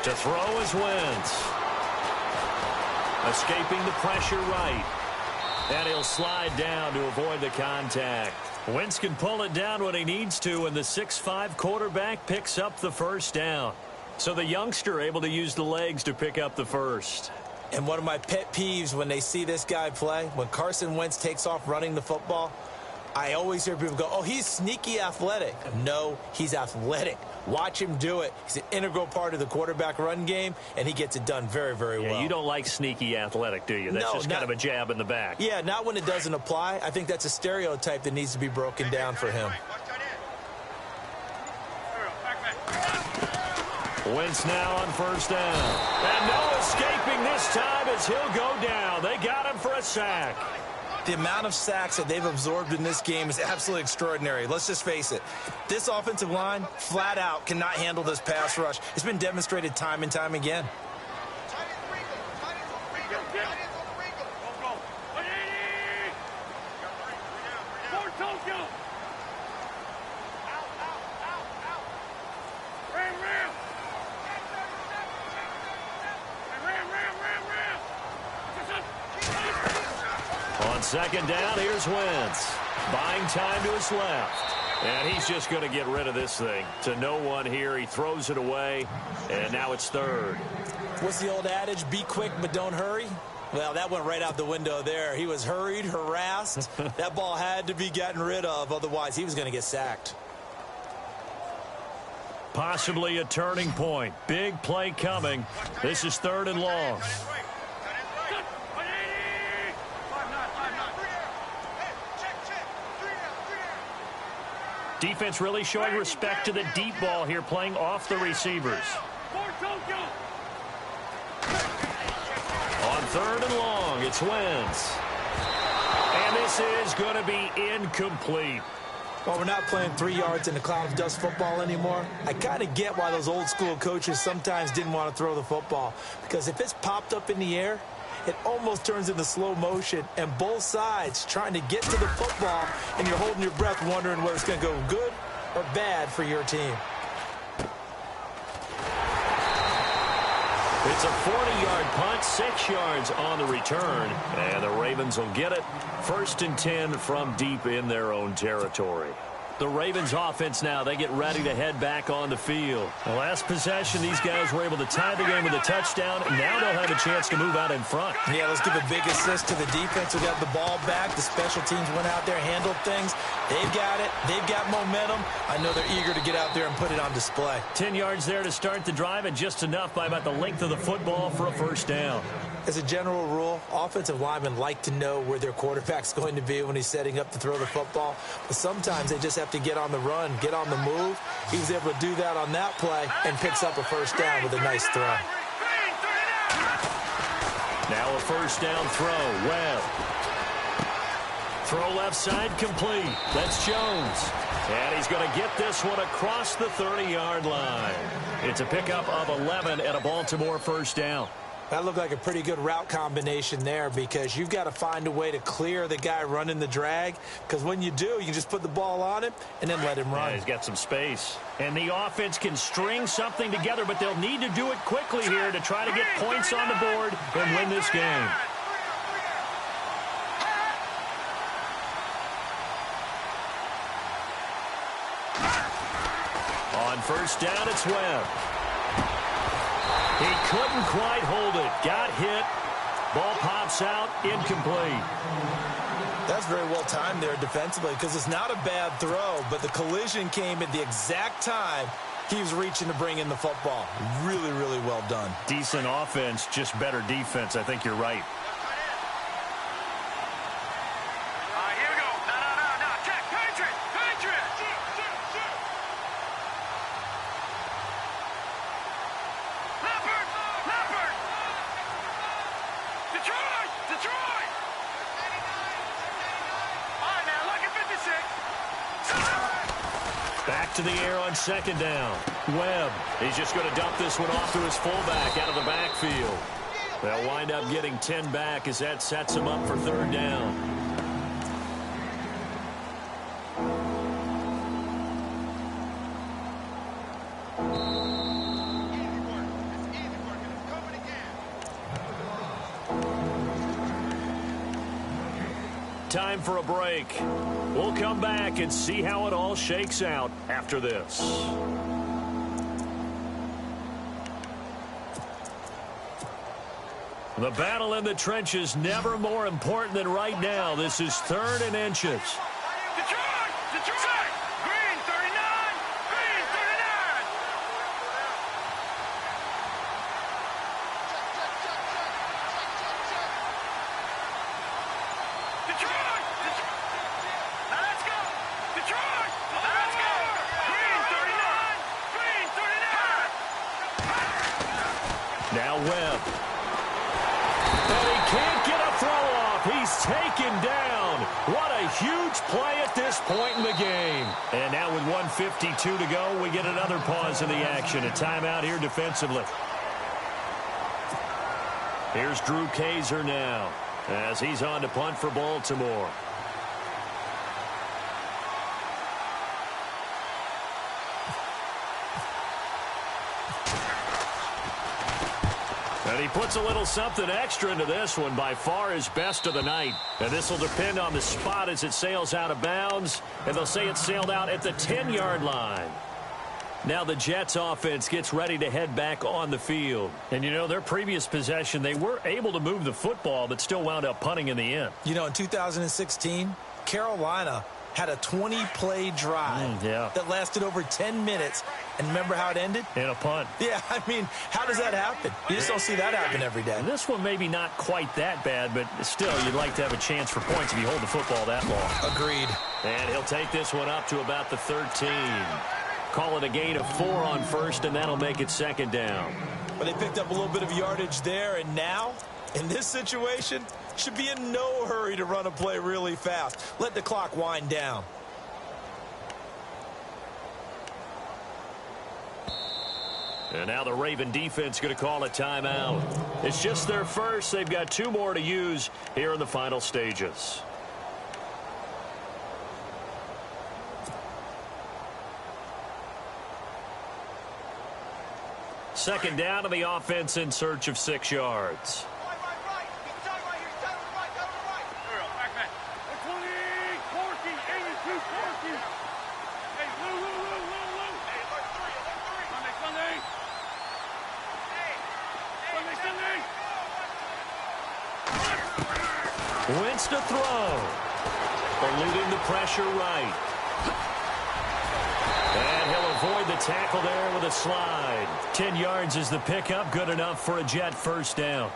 To throw is Wentz. Escaping the pressure right. And he'll slide down to avoid the contact. Wentz can pull it down when he needs to, and the 6'5" quarterback picks up the 1st down. So the youngster able to use the legs to pick up the 1st. And one of my pet peeves when they see this guy play, when Carson Wentz takes off running the football, I always hear people go, oh, he's sneaky athletic. No, he's athletic. Watch him do it. He's an integral part of the quarterback run game, and he gets it done very, very well. You don't like sneaky athletic, do you? That's just kind of a jab in the back. Yeah, not when it doesn't apply. I think that's a stereotype that needs to be broken down for him. Wentz now on 1st down. And no escaping this time as he'll go down. They got him for a sack. The amount of sacks that they've absorbed in this game is absolutely extraordinary. Let's just face it. This offensive line, flat out, cannot handle this pass rush. It's been demonstrated time and time again. On 2nd down, here's Wentz. Buying time to his left. And he's just going to get rid of this thing. To no one here. He throws it away, and now it's third. What's the old adage? Be quick, but don't hurry. Well, that went right out the window there. He was hurried, harassed. That ball had to be gotten rid of. Otherwise, he was going to get sacked. Possibly a turning point. Big play coming. This is third and long. Defense really showing respect to the deep ball here, playing off the receivers. On third and long, it's Wentz. And this is going to be incomplete. Well, we're not playing 3 yards in a cloud of dust football anymore. I kind of get why those old school coaches sometimes didn't want to throw the football. Because if it's popped up in the air, it almost turns into slow motion, and both sides trying to get to the football, and you're holding your breath wondering whether it's going to go good or bad for your team. It's a 40-yard punt, 6 yards on the return, and the Ravens will get it. 1st and 10 from deep in their own territory. The Ravens offense now, they get ready to head back on the field. The last possession, these guys were able to tie the game with a touchdown, and now they'll have a chance to move out in front. Yeah, let's give a big assist to the defense who got the ball back. The special teams went out there, handled things. They've got it. They've got momentum. I know they're eager to get out there and put it on display. 10 yards there to start the drive, and just enough by about the length of the football for a first down. As a general rule, offensive linemen like to know where their quarterback's going to be when he's setting up to throw the football. But sometimes they just have to get on the run, get on the move. He was able to do that on that play and picks up a first down with a nice throw. Now a first down throw. Webb. Throw left side complete. That's Jones. And he's going to get this one across the 30-yard line. It's a pickup of 11 and a Baltimore first down. That looked like a pretty good route combination there because you've got to find a way to clear the guy running the drag, because when you do, you can just put the ball on him and then let him run. Yeah, he's got some space. And the offense can string something together, but they'll need to do it quickly here to try to get points on the board and win this game. On first down, it's Webb. He couldn't quite hold it. Got hit. Ball pops out. Incomplete. That's very well timed there defensively because it's not a bad throw, but the collision came at the exact time he was reaching to bring in the football. Really, really well done. Decent offense, just better defense. I think you're right. Here we go. No. Check. Patriot. Leopard. Detroit. All right, now, look at 56. Back to the air on second down. Webb. He's just going to dump this one off to his fullback out of the backfield. They'll wind up getting 10 back as that sets him up for third down. Time for a break. We'll come back and see how it all shakes out after this. The battle in the trenches never more important than right now. This is 3rd and inches. Detroit! Green 39! Green 39! Detroit! Now let's go! Detroit! Now let's go! Green 39! Green 39! Now Webb. And he can't get a throw off. He's taken down. What a huge play at this point in the game. And now with 1:52 to go, we get another pause in the action. A timeout here defensively. Here's Drew Kaiser now as he's on to punt for Baltimore. And he puts a little something extra into this one, by far his best of the night. And this will depend on the spot as it sails out of bounds. And they'll say it sailed out at the 10-yard line. Now the Jets offense gets ready to head back on the field. And, you know, their previous possession, they were able to move the football, but still wound up punting in the end. You know, in 2016, Carolina had a 20-play drive that lasted over 10 minutes. And remember how it ended? In a punt. Yeah, I mean, how does that happen? You just don't see that happen every day. And this one maybe not quite that bad, but still, you'd like to have a chance for points if you hold the football that long. Agreed. And he'll take this one up to about the 13. Call it a gain of 4 on first, and that'll make it second down. But they picked up a little bit of yardage there, and now, in this situation, should be in no hurry to run a play really fast. Let the clock wind down. And now the Raven defense going to call a timeout. It's just their first. They've got 2 more to use here in the final stages. Second down to the offense in search of 6 yards. Wentz to throw. Eluding the pressure right. And he'll avoid the tackle there with a slide. 10 yards is the pickup. Good enough for a Jet first down.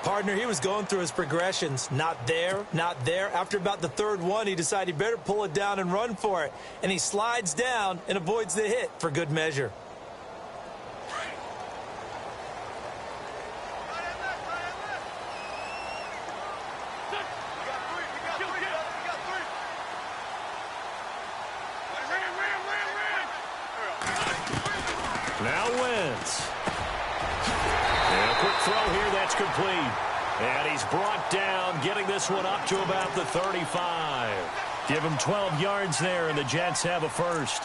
Partner, he was going through his progressions. Not there, not there. After about the 3rd one, he decided he better pull it down and run for it. And he slides down and avoids the hit for good measure. Now Wentz. And a quick throw here, that's complete. And he's brought down, getting this one up to about the 35. Give him 12 yards there, and the Jets have a first.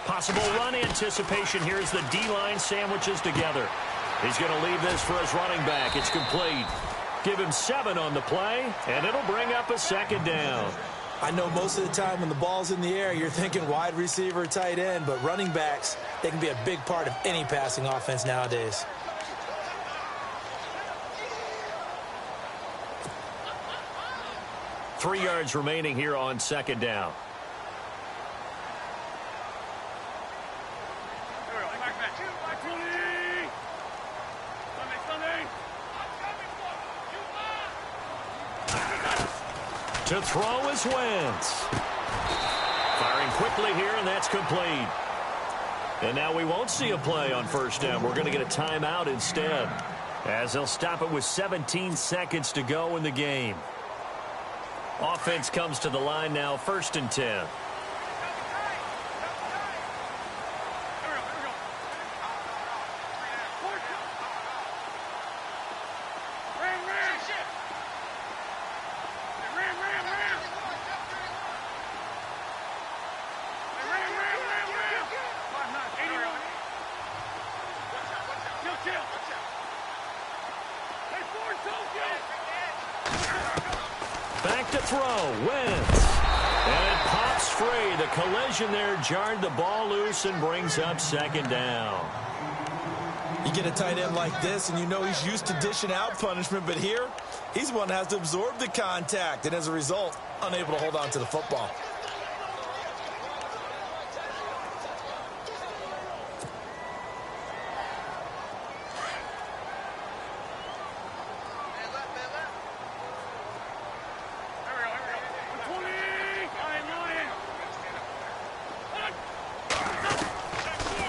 Possible run anticipation here as the D-line sandwiches together. He's going to leave this for his running back. It's complete. Give him 7 on the play, and it'll bring up a second down. I know most of the time when the ball's in the air, you're thinking wide receiver, tight end, but running backs, they can be a big part of any passing offense nowadays. Three yards remaining here on second down. To throw is Wentz. Firing quickly here, and that's complete. And now we won't see a play on first down. We're going to get a timeout instead, as they'll stop it with 17 seconds to go in the game. Offense comes to the line now, 1st and 10. Back to throw, Wentz. And it pops free. The collision there jarred the ball loose and brings up second down. You get a tight end like this, and you know he's used to dishing out punishment, but here, he's the one that has to absorb the contact, and as a result, unable to hold on to the football.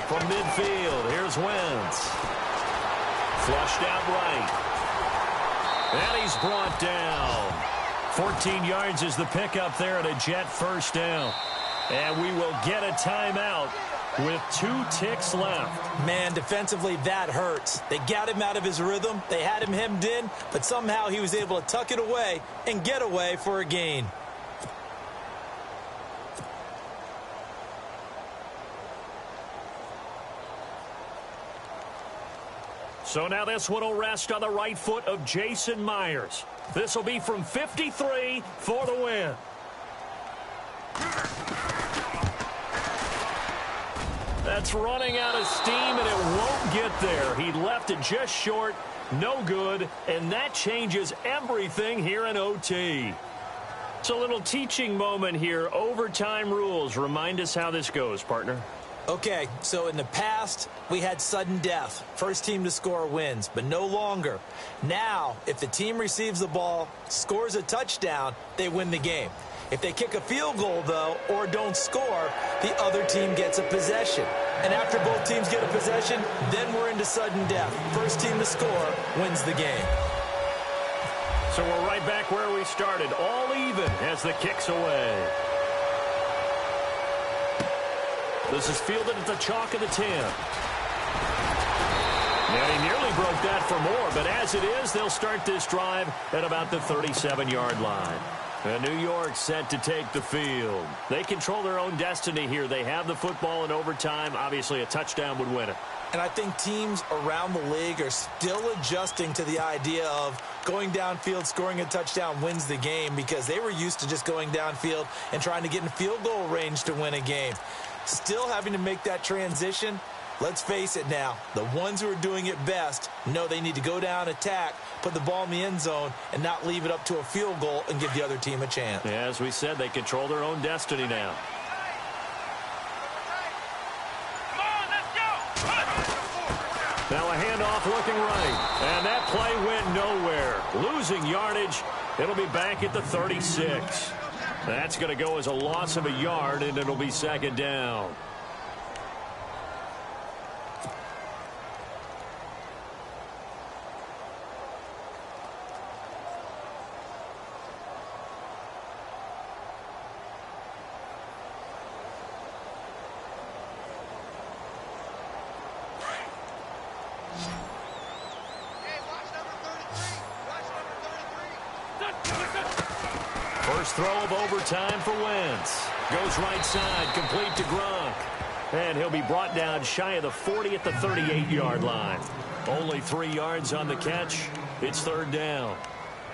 From midfield, here's Wentz. Flushed out right. And he's brought down. 14 yards is the pickup there at a Jet first down. And we will get a timeout with 2 ticks left. Man, defensively, that hurts. They got him out of his rhythm. They had him hemmed in, but somehow he was able to tuck it away and get away for a gain. So now this one will rest on the right foot of Jason Myers. This will be from 53 for the win. That's running out of steam, and it won't get there. He left it just short, no good, and that changes everything here in OT. It's a little teaching moment here. Overtime rules. Remind us how this goes, partner. Okay, so in the past, we had sudden death. First team to score wins, but no longer. Now, if the team receives the ball, scores a touchdown, they win the game. If they kick a field goal, though, or don't score, the other team gets a possession. And after both teams get a possession, then we're into sudden death. First team to score wins the game. So we're right back where we started, all even as the kick's away. This is fielded at the chalk of the 10. And he nearly broke that for more, but as it is, they'll start this drive at about the 37-yard line. And New York set to take the field. They control their own destiny here. They have the football in overtime. Obviously, a touchdown would win it. And I think teams around the league are still adjusting to the idea of going downfield, scoring a touchdown wins the game, because they were used to just going downfield and trying to get in field goal range to win a game. Still having to make that transition. Let's face it now, the ones who are doing it best know they need to go down, attack, put the ball in the end zone, and not leave it up to a field goal and give the other team a chance. Yeah, as we said, they control their own destiny now. Now a handoff looking right, and that play went nowhere. Losing yardage, it'll be back at the 36. That's going to go as a loss of a yard, and it'll be second down. First throw of overtime for Wentz. Goes right side, complete to Gronk. And he'll be brought down shy of the 40 at the 38-yard line. Only 3 yards on the catch. It's third down.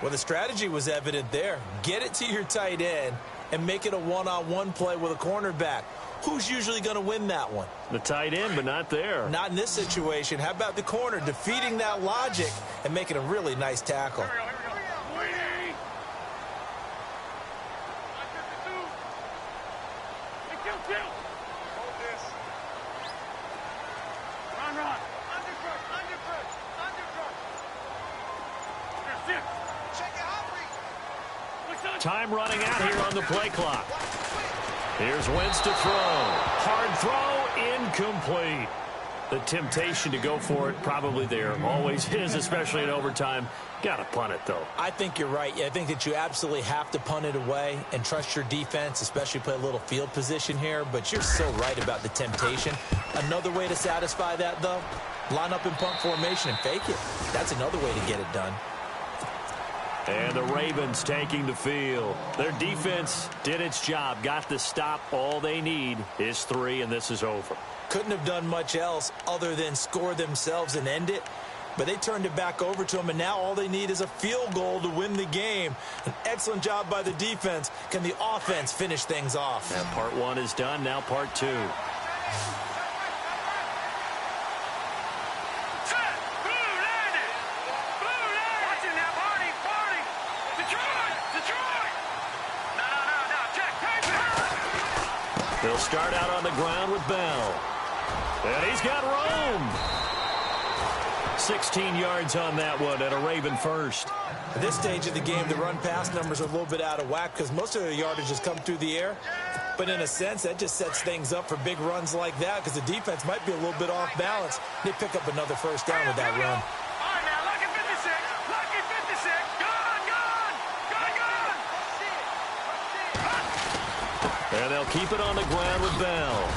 Well, the strategy was evident there. Get it to your tight end and make it a one-on-one play with a cornerback. Who's usually going to win that one? The tight end, but not there. Not in this situation. How about the corner defeating that logic and making a really nice tackle? Time running out here on the play clock. Here's Wentz to throw. Hard throw, incomplete. The temptation to go for it probably there. Always is, especially in overtime. Got to punt it, though. I think you're right. I think that you absolutely have to punt it away and trust your defense, especially play a little field position here. But you're so right about the temptation. Another way to satisfy that, though, line up in punt formation and fake it. That's another way to get it done. And the Ravens taking the field. Their defense did its job, got the stop. All they need is 3, and this is over. Couldn't have done much else other than score themselves and end it. But they turned it back over to them, and now all they need is a field goal to win the game. An excellent job by the defense. Can the offense finish things off? And part 1 is done, now part 2. They'll start out on the ground with Bell. And he's got room. 16 yards on that one and a Raven first. At this stage of the game, the run-pass numbers are a little bit out of whack because most of their yardage has come through the air. But in a sense, that just sets things up for big runs like that because the defense might be a little bit off balance. They pick up another first down with that run. And they'll keep it on the ground with Bell.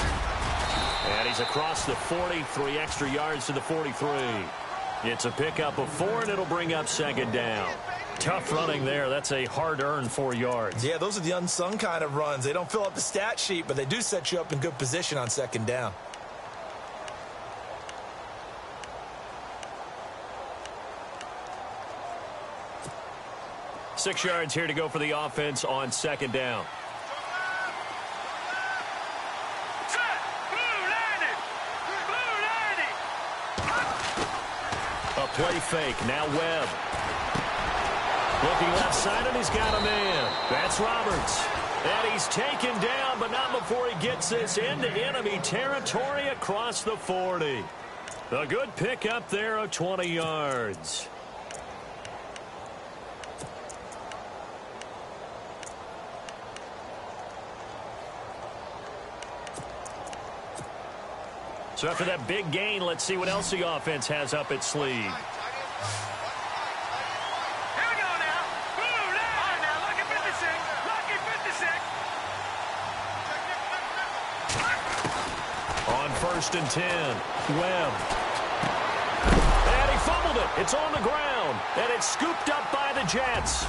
And he's across the 40, 3 extra yards to the 43. It's a pickup of 4, and it'll bring up second down. Tough running there. That's a hard-earned 4 yards. Yeah, those are the unsung kind of runs. They don't fill up the stat sheet, but they do set you up in good position on second down. Six yards here to go for the offense on second down. A play fake. Now Webb. Looking left side, and he's got a man. That's Roberts. And he's taken down, but not before he gets this into enemy territory across the 40. A good pickup there of 20 yards. So after that big gain, let's see what else the offense has up its sleeve. On 1st and 10, Webb. And he fumbled it. It's on the ground. And it's scooped up by the Jets.